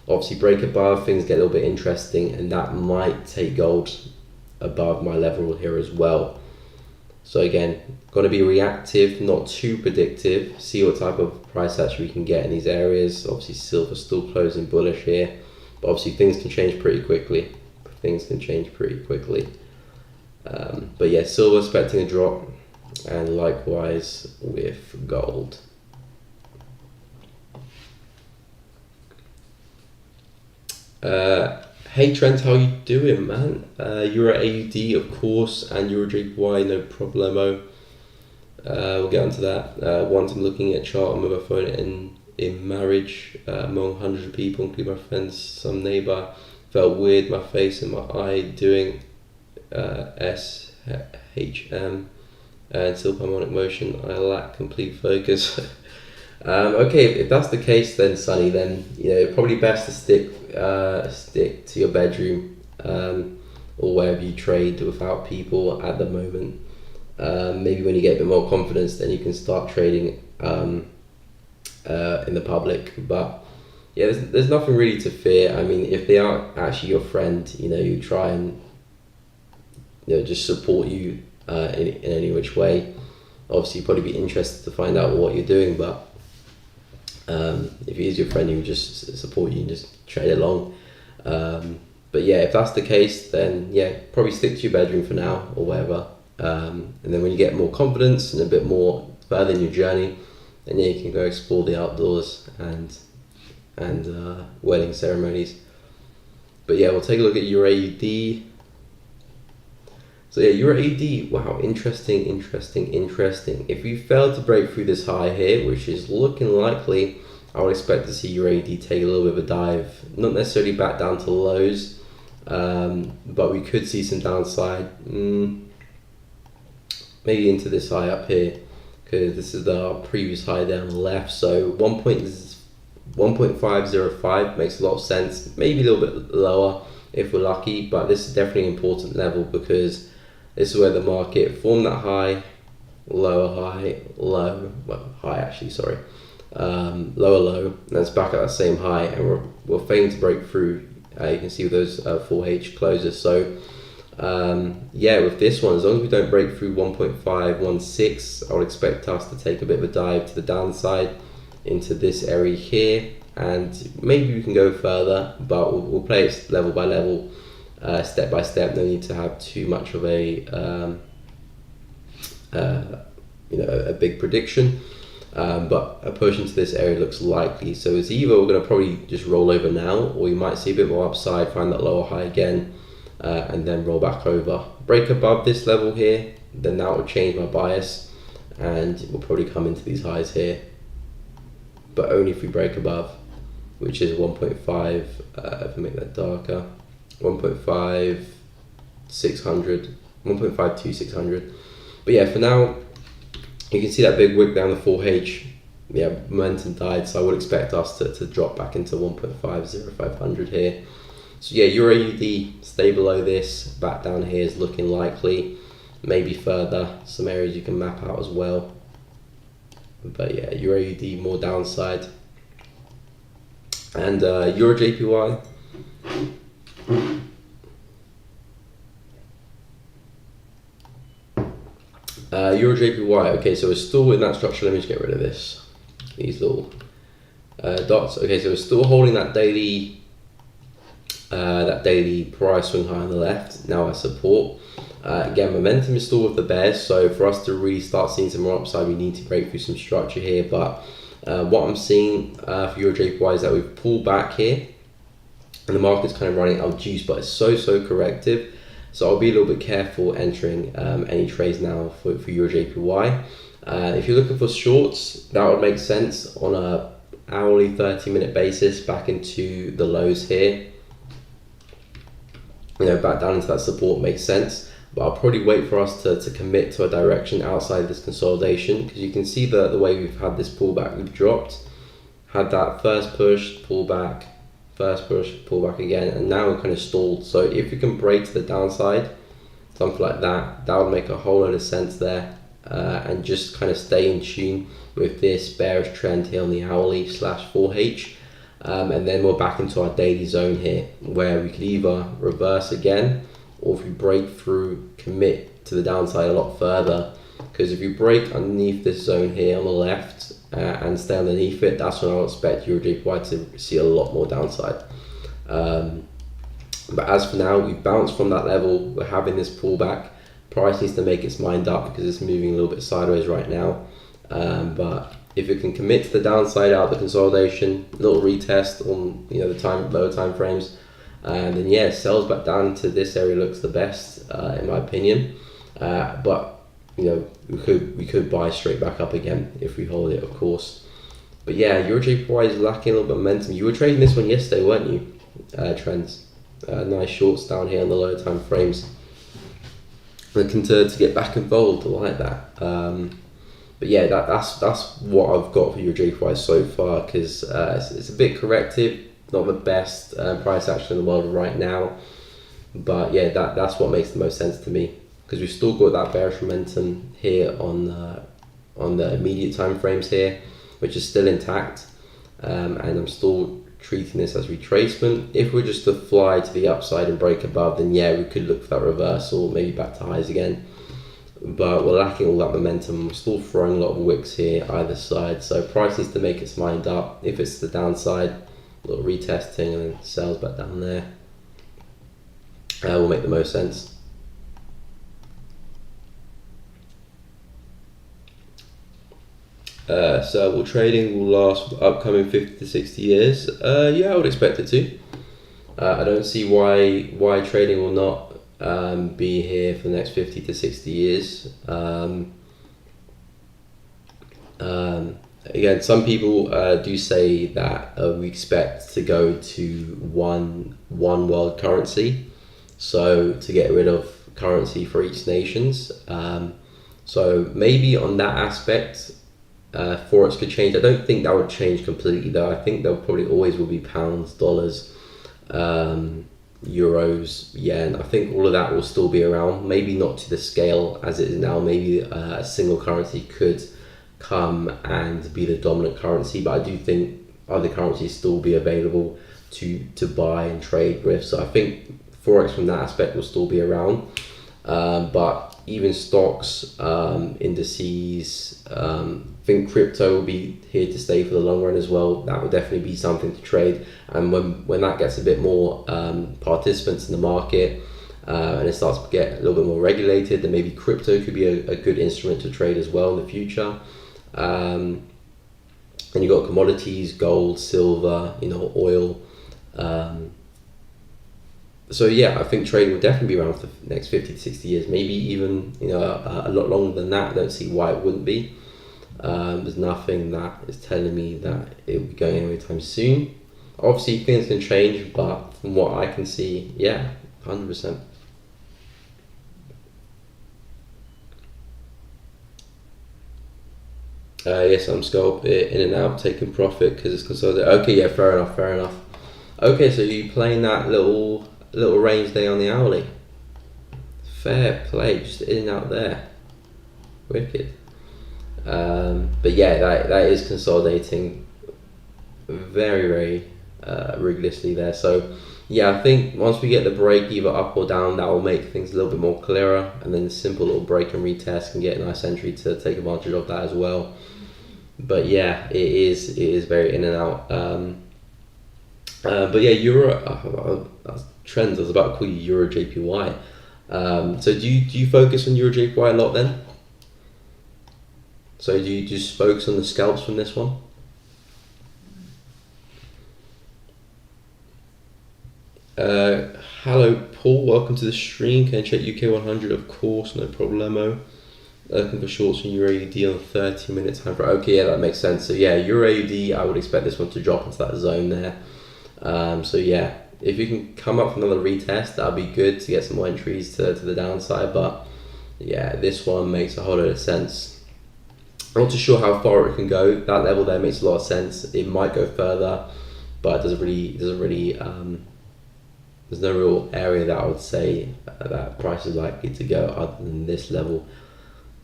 Obviously break above, things get a little bit interesting, and that might take gold above my level here as well. So again, going to be reactive, not too predictive, see what type of price action we can get in these areas. Obviously silver still closing bullish here, but obviously things can change pretty quickly. But yeah, silver expecting a drop, and likewise with gold. Hey Trent, how you doing, man? Euro AUD, of course, and Euro JPY, no problemo. We'll get onto that. Once I'm looking at chart on mobile phone in marriage among hundreds of people, including my friends, some neighbour. Felt weird, my face and my eye doing HM and still harmonic motion. I lack complete focus. Okay, if that's the case, then Sonny, then probably best to stick to your bedroom or wherever you trade without people at the moment. Maybe when you get a bit more confidence, then you can start trading in the public. But yeah, there's nothing really to fear. I mean, if they aren't actually your friend, you try and just support you in any which way. Obviously, you'd probably be interested to find out what you're doing, but if he is your friend, he will just support you and just trade along. But yeah, if that's the case, then yeah, probably stick to your bedroom for now or wherever. And then when you get more confidence and a bit more further in your journey, then yeah, you can go explore the outdoors and wedding ceremonies. But yeah, we'll take a look at your AUD. So yeah, your AUD, wow, interesting. If you fail to break through this high here, which is looking likely, I would expect to see your AUD take a little bit of a dive. Not necessarily back down to lows, but we could see some downside, maybe into this high up here, because this is the previous high there on the left. So 1.505 makes a lot of sense, maybe a little bit lower if we're lucky, but this is definitely an important level because this is where the market formed that high, lower high, low, well, high actually, sorry, lower low, and then it's back at that same high, and we're failing to break through. You can see those 4H closes. So yeah, with this one, as long as we don't break through 1.516, I would expect us to take a bit of a dive to the downside into this area here, and maybe we can go further, but we'll play it level by level, step by step. No need to have too much of a a big prediction, but a push into this area looks likely. So it's either we're going to probably just roll over now, or you might see a bit more upside, find that lower high again, and then roll back over. Break above this level here, then that will change my bias, and we'll probably come into these highs here, but only if we break above, which is 1.5, if I make that darker, 1.5600. But yeah, for now, you can see that big wick down the 4H. Yeah, momentum died, so I would expect us to drop back into 1.50500 here. So yeah, your AUD, stay below this, back down here is looking likely, maybe further, some areas you can map out as well. But yeah, Euro AUD more downside. And Euro JPY. Euro JPY, okay, so we're still in that structure. Let me just get rid of this, these little dots. Okay, so we're still holding that daily price swing high on the left, now at support. Again, momentum is still with the bears, so for us to really start seeing some more upside, we need to break through some structure here. But what I'm seeing for Euro JPY is that we've pulled back here, and the market's kind of running out of juice, but it's so corrective. So I'll be a little bit careful entering any trades now for Euro JPY. If you're looking for shorts, that would make sense on a hourly 30-minute basis back into the lows here. Back down into that support makes sense, but I'll probably wait for us to commit to a direction outside this consolidation, because you can see the way we've had this pullback. We've dropped, had that first push, pullback, first push, pullback again, and now we're kind of stalled. So if we can break to the downside, something like that, that would make a whole lot of sense there, and just kind of stay in tune with this bearish trend here on the hourly /4H. And then we're back into our daily zone here, where we could either reverse again, or if we break through, commit to the downside a lot further. Because if you break underneath this zone here on the left and stay underneath it, that's when I'll expect Euro JPY to see a lot more downside. But as for now, we've bounced from that level, we're having this pullback. Price needs to make its mind up because it's moving a little bit sideways right now. But if it can commit to the downside out of the consolidation, little retest on the lower time frames, and then yeah, sells back down to this area looks the best in my opinion. But we could buy straight back up again if we hold it, of course. But yeah, Euro JPY is lacking a little bit of momentum. You were trading this one yesterday, weren't you? Trends, nice shorts down here on the lower time frames. looking to get back involved. I like that. But yeah, that's what I've got for Euro JPY so far, because it's a bit corrective, not the best price action in the world right now. But yeah, that's what makes the most sense to me, because we've still got that bearish momentum here on the immediate time frames here, which is still intact, and I'm still treating this as retracement. If we're just to fly to the upside and break above, then yeah, we could look for that reversal, maybe back to highs again. But we're lacking all that momentum. We're still throwing a lot of wicks here either side, so price needs to make its mind up. If it's the downside, a little retesting and then sells back down there will make the most sense. So will trading will last for the upcoming 50 to 60 years? Yeah, I would expect it to. I don't see why trading will not be here for the next 50 to 60 years. Again, some people do say that we expect to go to one world currency, so to get rid of currency for each nations. So maybe on that aspect, Forex could change. I don't think that would change completely though. I think there probably always will be pounds, dollars, euros, yen. I think all of that will still be around, maybe not to the scale as it is now. Maybe a single currency could come and be the dominant currency, but I do think other currencies still be available to buy and trade with. So I think Forex from that aspect will still be around, but even stocks, indices, I think crypto will be here to stay for the long run as well. That would definitely be something to trade, and when that gets a bit more participants in the market, and it starts to get a little bit more regulated, then maybe crypto could be a good instrument to trade as well in the future. And you've got commodities, gold, silver, oil. So yeah, I think trading will definitely be around for the next 50 to 60 years, maybe even a lot longer than that. I don't see why it wouldn't be. There's nothing that is telling me that it will be going anytime soon. Obviously things can change, but from what I can see, yeah, 100%. Yes, I'm scalp in and out, taking profit because it's consolidated. Okay, yeah, fair enough. Okay, so you playing that little range there on the hourly. Fair play, just in and out there. Wicked. But yeah, that is consolidating very, very rigorously there. So yeah, I think once we get the break either up or down, that will make things a little bit more clearer, and then a simple little break and retest can get a nice entry to take advantage of that as well. But yeah, it is very in and out. But yeah, Euro trends. I was about to call you Euro JPY. So do you focus on Euro JPY a lot then? So do you just focus on the scalps from this one? Hello Paul, welcome to the stream. Can I check UK 100? Of course, no problemo. Looking for shorts from Euro AUD on 30 minutes time frame. Okay, yeah, that makes sense. So yeah, Euro AUD, I would expect this one to drop into that zone there. So yeah, if you can come up with another retest, that'd be good to get some more entries to the downside. But yeah, this one makes a whole lot of sense. I'm not too sure how far it can go. That level there makes a lot of sense. It might go further, but it doesn't really. There's no real area that I would say that price is likely to go other than this level.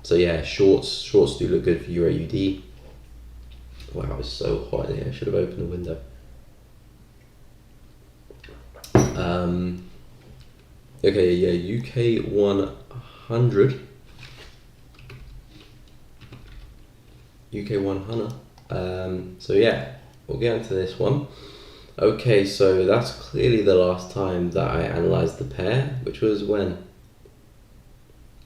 So yeah, shorts do look good for Euro AUD. Wow, it's so hot in here. I should have opened the window. Okay, yeah, UK 100. UK 100. So yeah, we'll get into this one. Okay, so that's clearly the last time that I analysed the pair, which was when?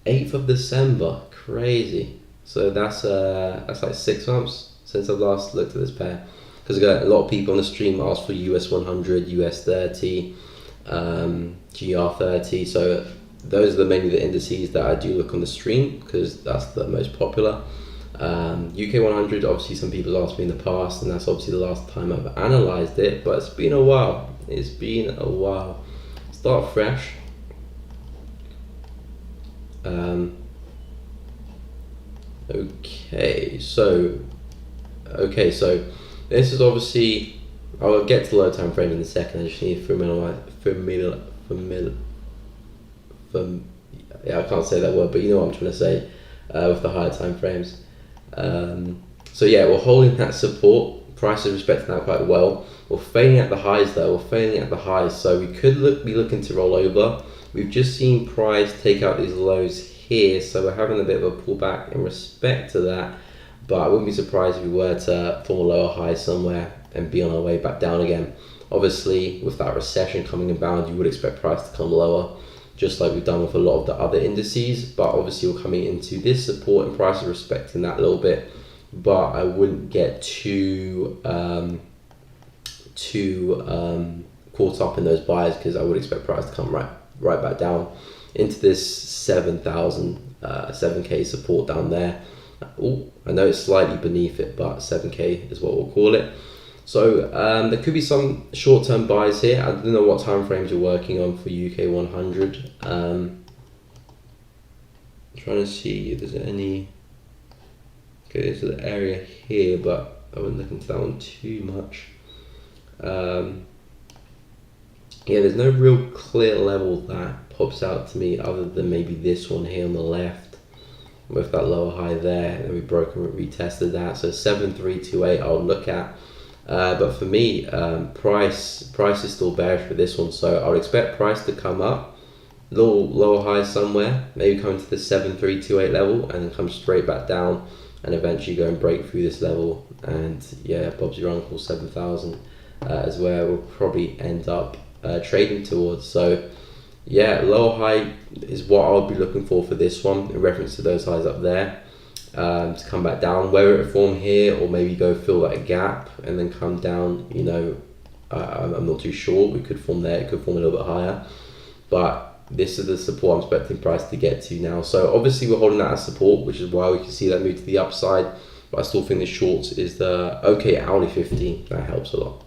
8th of December. Crazy. So that's like 6 months since I've last looked at this pair, because I got a lot of people on the stream asked for US 100, US 30, GR 30. So those are mainly the indices that I do look on the stream because that's the most popular. UK 100, obviously some people asked me in the past, and that's obviously the last time I've analysed it, but it's been a while. Start fresh. Okay, so this is obviously, I'll get to the low time frame in a second. I just need yeah, I can't say that word, but you know what I'm trying to say with the higher time frames. So yeah, we're holding that support. Price is respecting that quite well. We're failing at the highs though. So we could be looking to roll over. We've just seen price take out these lows here, so we're having a bit of a pullback in respect to that. But I wouldn't be surprised if we were to form a lower high somewhere and be on our way back down again. Obviously, with that recession coming inbound, you would expect price to come lower, just like we've done with a lot of the other indices. But obviously, we're coming into this support and price is respecting that a little bit. But I wouldn't get too caught up in those buys, because I would expect price to come right back down into this 7K support down there. Oh, I know it's slightly beneath it, but 7K is what we'll call it. So there could be some short-term buys here. I don't know what time frames you're working on for UK 100. Trying to see if there's any. Okay, there's an area here, but I wouldn't look into that one too much. Yeah, there's no real clear level that pops out to me other than maybe this one here on the left with that lower high there, and we broke and retested that. So 7328 I'll look at, but for me, price is still bearish for this one, so I would expect price to come up, little lower high somewhere, maybe come to the 7328 level and then come straight back down and eventually go and break through this level, and yeah, Bob's your uncle 7,000 is where we'll probably end up trading towards. So yeah, lower high is what I'll be looking for this one in reference to those highs up there, to come back down, whether it form here or maybe go fill that gap and then come down, you know, I'm not too sure. We could form there, it could form a little bit higher, but this is the support I'm expecting price to get to now. So obviously we're holding that as support, which is why we can see that move to the upside, but I still think the shorts is the okay hourly 15, that helps a lot.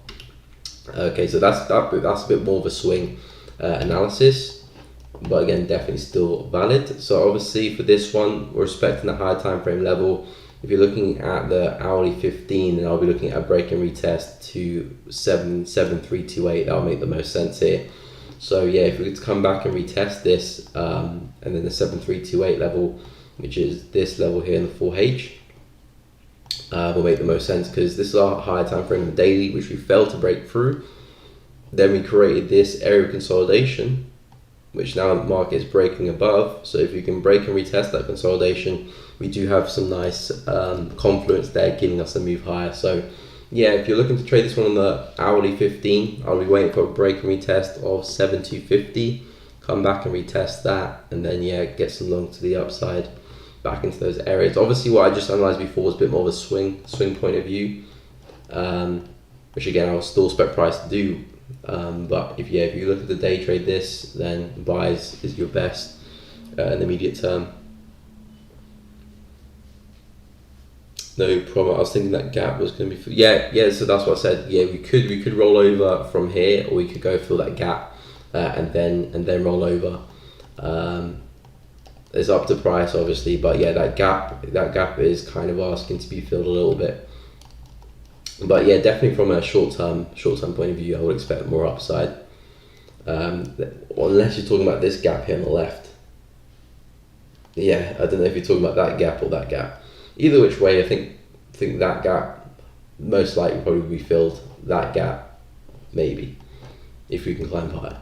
Okay, so that's a bit more of a swing analysis, but again, definitely still valid. So obviously for this one, we're expecting a higher time frame level. If you're looking at the hourly 15, then I'll be looking at a break and retest to 7328. That'll make the most sense here. So yeah, if we could come back and retest this, and then the 7328 level, which is this level here in the 4H, will make the most sense, because this is our higher time frame in the daily, which we failed to break through. Then we created this area of consolidation, which now the market is breaking above. So if you can break and retest that consolidation, we do have some nice confluence there, giving us a move higher. So yeah, if you're looking to trade this one on the hourly 15, I'll be waiting for a break and retest of 7250, come back and retest that, and then yeah, get some long to the upside back into those areas. Obviously what I just analysed before was a bit more of a swing point of view, which again I'll still expect price to do, but if you look at the day trade this, then buys is your best in the immediate term. No problem. I was thinking that gap was going to be so that's what I said. Yeah, we could roll over from here, or we could go fill that gap and then roll over. It's up to price obviously, but yeah, that gap is kind of asking to be filled a little bit. But yeah, definitely from a short term point of view, I would expect more upside, unless you're talking about this gap here on the left. Yeah, I don't know if you're talking about that gap or that gap. Either which way, I think that gap most likely probably be filled. That gap, maybe, if we can climb higher.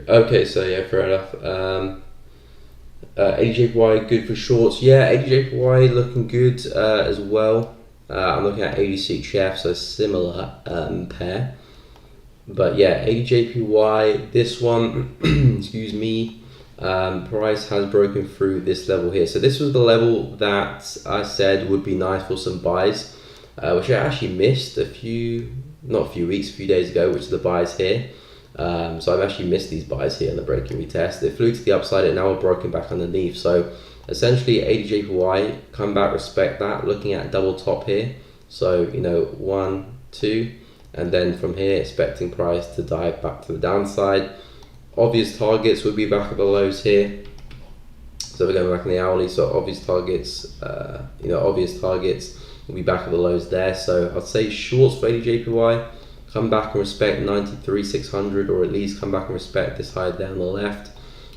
Okay, so yeah, fair enough. AUD Jpy good for shorts. Yeah, AUD Jpy looking good as well. I'm looking at AUD CHF, so similar pair. But yeah, AUD Jpy, this one, excuse me, price has broken through this level here. So this was the level that I said would be nice for some buys, which I actually missed a few days ago, which is the buys here. So I've actually missed these buys here in the break and retest. They flew to the upside and now we're broken back underneath. So essentially AUD Jpy, come back, respect that, looking at double top here, So, you know, 1, 2, and then from here expecting price to dive back to the downside. Obvious targets would be back at the lows here. So we're going back in the hourly, so obvious targets, obvious targets will be back at the lows there. So I'd say shorts for AUD JPY, come back and respect 93,600, or at least come back and respect this high down the left.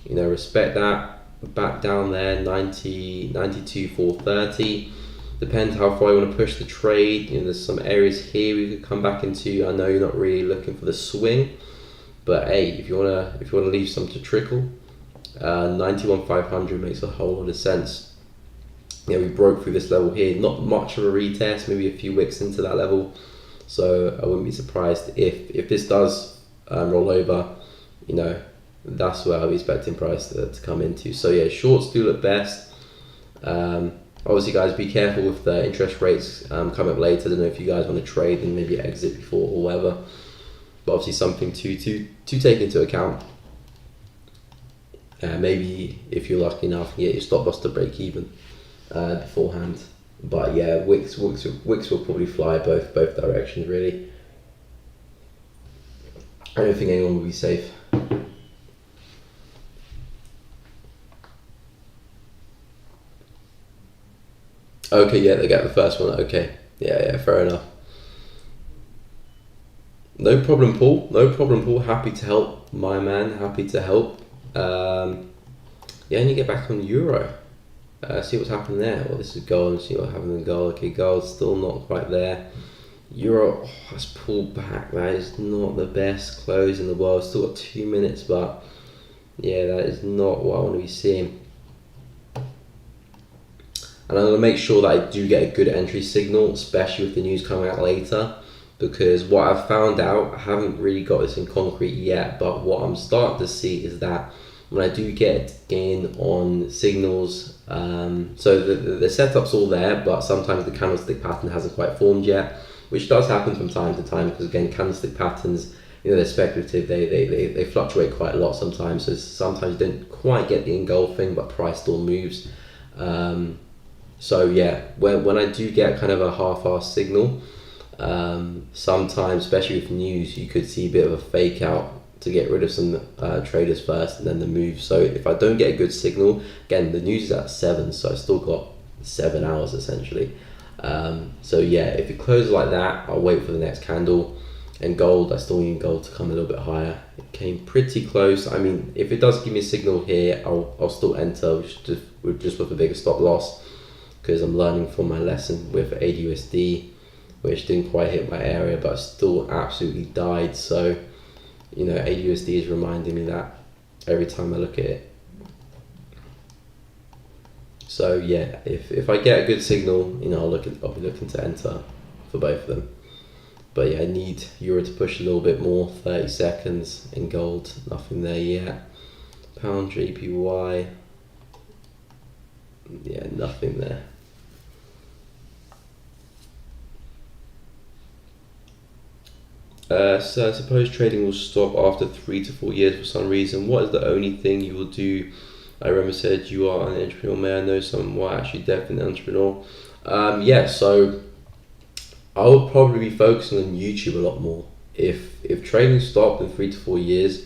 You know, respect that, back down there, 92,430. Depends how far you want to push the trade. You know, there's some areas here we could come back into. I know you're not really looking for the swing, but hey, if you wanna leave some to trickle, 91,500 makes a whole lot of sense. Yeah, we broke through this level here. Not much of a retest, maybe a few wicks into that level. So I wouldn't be surprised if this does roll over. You know, that's where I'll be expecting price to come into. So yeah, shorts do look best. Obviously, guys, be careful with the interest rates come up later. I don't know if you guys want to trade and maybe exit before or whatever. But obviously, something to take into account. Maybe if you're lucky enough, get your stop loss to break even beforehand. But yeah, wicks will probably fly both directions really. I don't think anyone will be safe. Okay, yeah, they get the first one. Okay, yeah, fair enough. No problem, Paul. No problem, Paul. Happy to help, my man. Happy to help. Yeah, and you get back on euro. See what's happening there. Well, this is gold. See what happened in gold. Okay, gold's still not quite there. Euro has pulled back. That is not the best close in the world. Still got 2 minutes, but yeah, that is not what I want to be seeing. And I'm going to make sure that I do get a good entry signal, especially with the news coming out later, because what I've found out, I haven't really got this in concrete yet, but what I'm starting to see is that when I do get in on signals, so the setup's all there, but sometimes the candlestick pattern hasn't quite formed yet, which does happen from time to time, because again, candlestick patterns, you know, they're speculative, they fluctuate quite a lot sometimes, so sometimes you don't quite get the engulfing, but price still moves. So yeah, when I do get kind of a half-assed signal, sometimes, especially with news, you could see a bit of a fake out to get rid of some traders first and then the move. So if I don't get a good signal, again, the news is at 7, so I still got 7 hours essentially. So yeah, if it closes like that, I'll wait for the next candle. And gold, I still need gold to come a little bit higher. It came pretty close. I mean, if it does give me a signal here, I'll still enter just with a bigger stop loss, because I'm learning from my lesson with AUD, which didn't quite hit my area, but still absolutely died. So, you know, AUD is reminding me that every time I look at it. So yeah, if I get a good signal, you know, I'll be looking to enter for both of them. But yeah, I need euro to push a little bit more. 30 seconds in gold, nothing there yet. Pound JPY, yeah, nothing there. So I suppose trading will stop after 3 to 4 years for some reason. What is the only thing you will do? I remember said you are an entrepreneur. May I know someone? Well, actually, definitely an entrepreneur. Yeah, so I will probably be focusing on YouTube a lot more. If trading stopped in 3 to 4 years,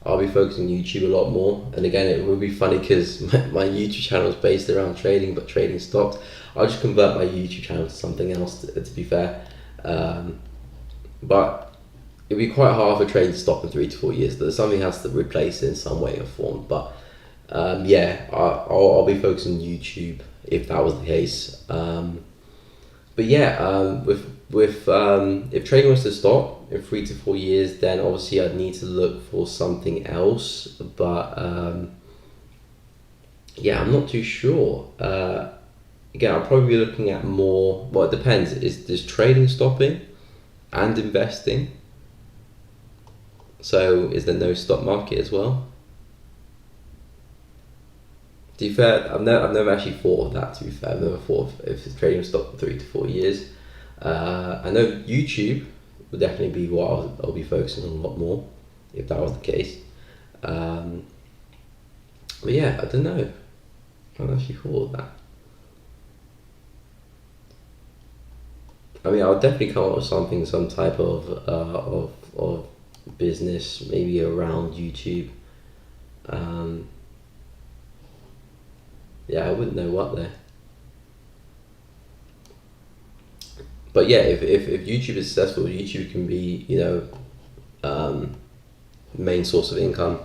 I'll be focusing on YouTube a lot more. And again, it would be funny because my YouTube channel is based around trading, but trading stopped. I'll just convert my YouTube channel to something else, to be fair. But it'd be quite hard for trading to stop in 3 to 4 years. But something has to replace it in some way or form. But yeah, I'll be focusing on YouTube if that was the case. But yeah, if trading was to stop in 3 to 4 years, then obviously I'd need to look for something else. But yeah, I'm not too sure. Again, I'll probably be looking at more. Well, it depends. Is trading stopping and investing? So is there no stock market as well? To be fair, I've never actually thought of that. To be fair, I've never thought of if trading stopped in 3 to 4 years. I know YouTube would definitely be what I'll be focusing on a lot more if that was the case. But yeah, I don't know. I've actually thought of that. I mean, I'll definitely come up with something, some type of business, maybe around YouTube. Yeah, I wouldn't know what there. But yeah, if YouTube is successful, YouTube can be, main source of income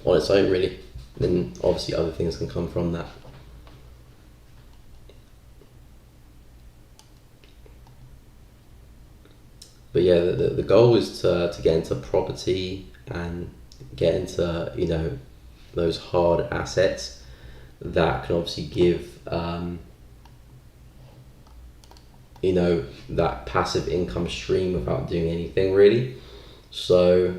on its own, really. Then obviously other things can come from that. But yeah, the goal is to get into property and get into, those hard assets that can obviously give, that passive income stream without doing anything really. So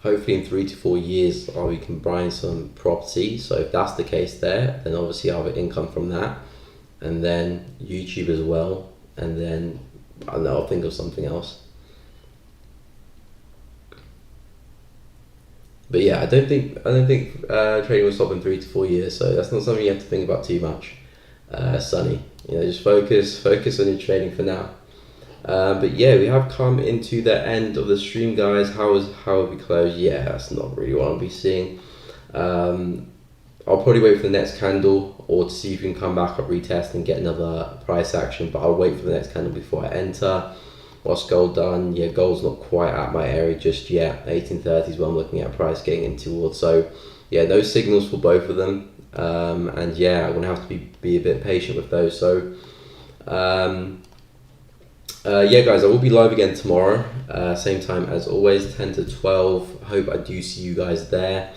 hopefully in 3 to 4 years I'll be combining some property. So if that's the case there, then obviously I'll have income from that, and then YouTube as well, and then I don't know, I'll think of something else. But yeah, I don't think trading will stop in 3 to 4 years. So that's not something you have to think about too much, Sonny. Just focus on your trading for now. But yeah, we have come into the end of the stream, guys. How have we closed? Yeah, that's not really what I'll be seeing. I'll probably wait for the next candle, or to see if we can come back up, retest and get another price action, but I'll wait for the next candle before I enter. What's gold done? Yeah, gold's not quite at my area just yet. 1830 is what I'm looking at price getting in towards. So yeah, those signals for both of them. And yeah, I'm gonna have to be a bit patient with those. So yeah, guys, I will be live again tomorrow, same time as always, 10 to 12. Hope I do see you guys there,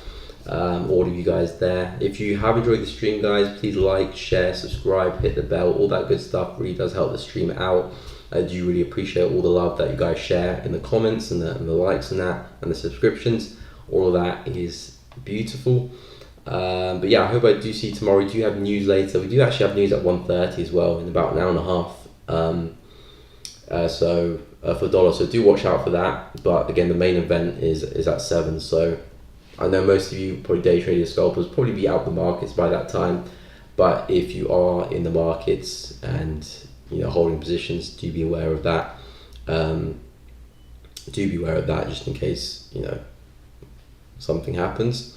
all of you guys there. If you have enjoyed the stream, guys, please like, share, subscribe, hit the bell, all that good stuff really does help the stream out. I do really appreciate all the love that you guys share in the comments and the likes and that, and the subscriptions. All of that is beautiful. But yeah, I hope I do see you tomorrow. We do have news later. We do actually have news at 1:30 as well, in about an hour and a half. For dollar, so do watch out for that. But again, the main event is at 7. So I know most of you, probably day traders, scalpers, probably be out the markets by that time. But if you are in the markets and holding positions, do be aware of that. Just in case something happens.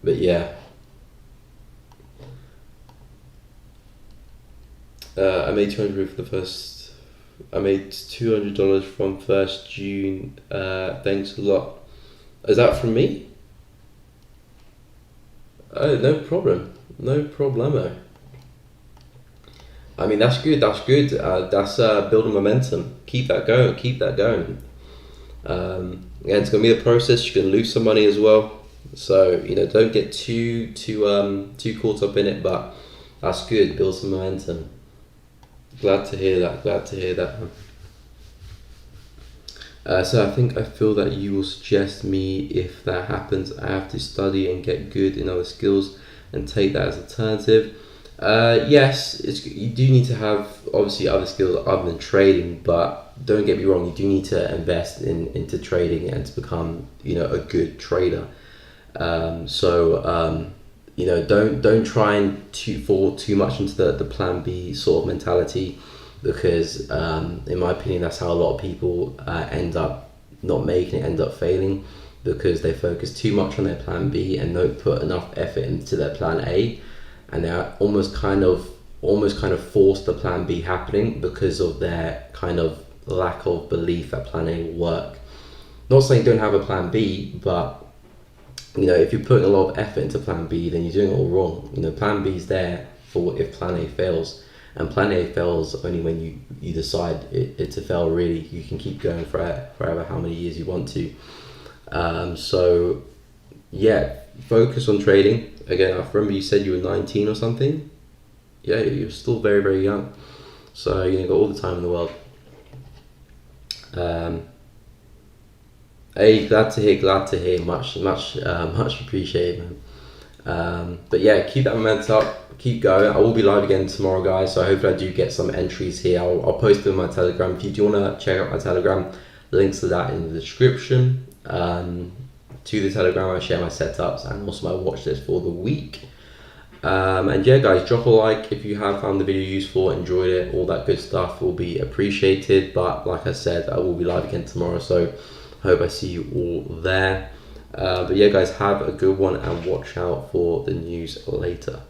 But yeah. I made $200 for the first. I made $200 from 1st June. Thanks a lot. Is that from me? Oh, no problem. No problemo. I mean, that's good. That's good. That's building momentum. Keep that going. Keep that going. Yeah, it's gonna be a process. You can lose some money as well. So don't get too caught up in it. But that's good. Build some momentum. Glad to hear that. Glad to hear that. So I feel that you will suggest me if that happens. I have to study and get good in other skills and take that as alternative. Yes, you do need to have obviously other skills other than trading, but don't get me wrong, you do need to invest into trading and to become a good trader. Don't try and fall too much into the plan B sort of mentality, because in my opinion that's how a lot of people end up not making it, end up failing, because they focus too much on their plan B and don't put enough effort into their plan A, and they're almost kind of force the plan B happening because of their kind of lack of belief that plan A will work. Not saying don't have a plan B, but if you're putting a lot of effort into plan B, then you're doing it all wrong. Plan B is there for if plan A fails, and plan A fails only when you decide it to fail. Really, you can keep going forever how many years you want to. So yeah, focus on trading. Again, I remember you said you were 19 or something. Yeah, you're still very, very young. So you've got all the time in the world. Hey, glad to hear. Much appreciated, man. But yeah, keep that momentum up, keep going. I will be live again tomorrow, guys. So hopefully I do get some entries here. I'll post them on my Telegram. If you do want to check out my Telegram, links to that in the description. To the Telegram, I share my setups and also my watch list for the week. And yeah, guys, drop a like if you have found the video useful, enjoyed it, all that good stuff will be appreciated. But like I said, I will be live again tomorrow, so hope I see you all there. But yeah, guys, have a good one and watch out for the news later.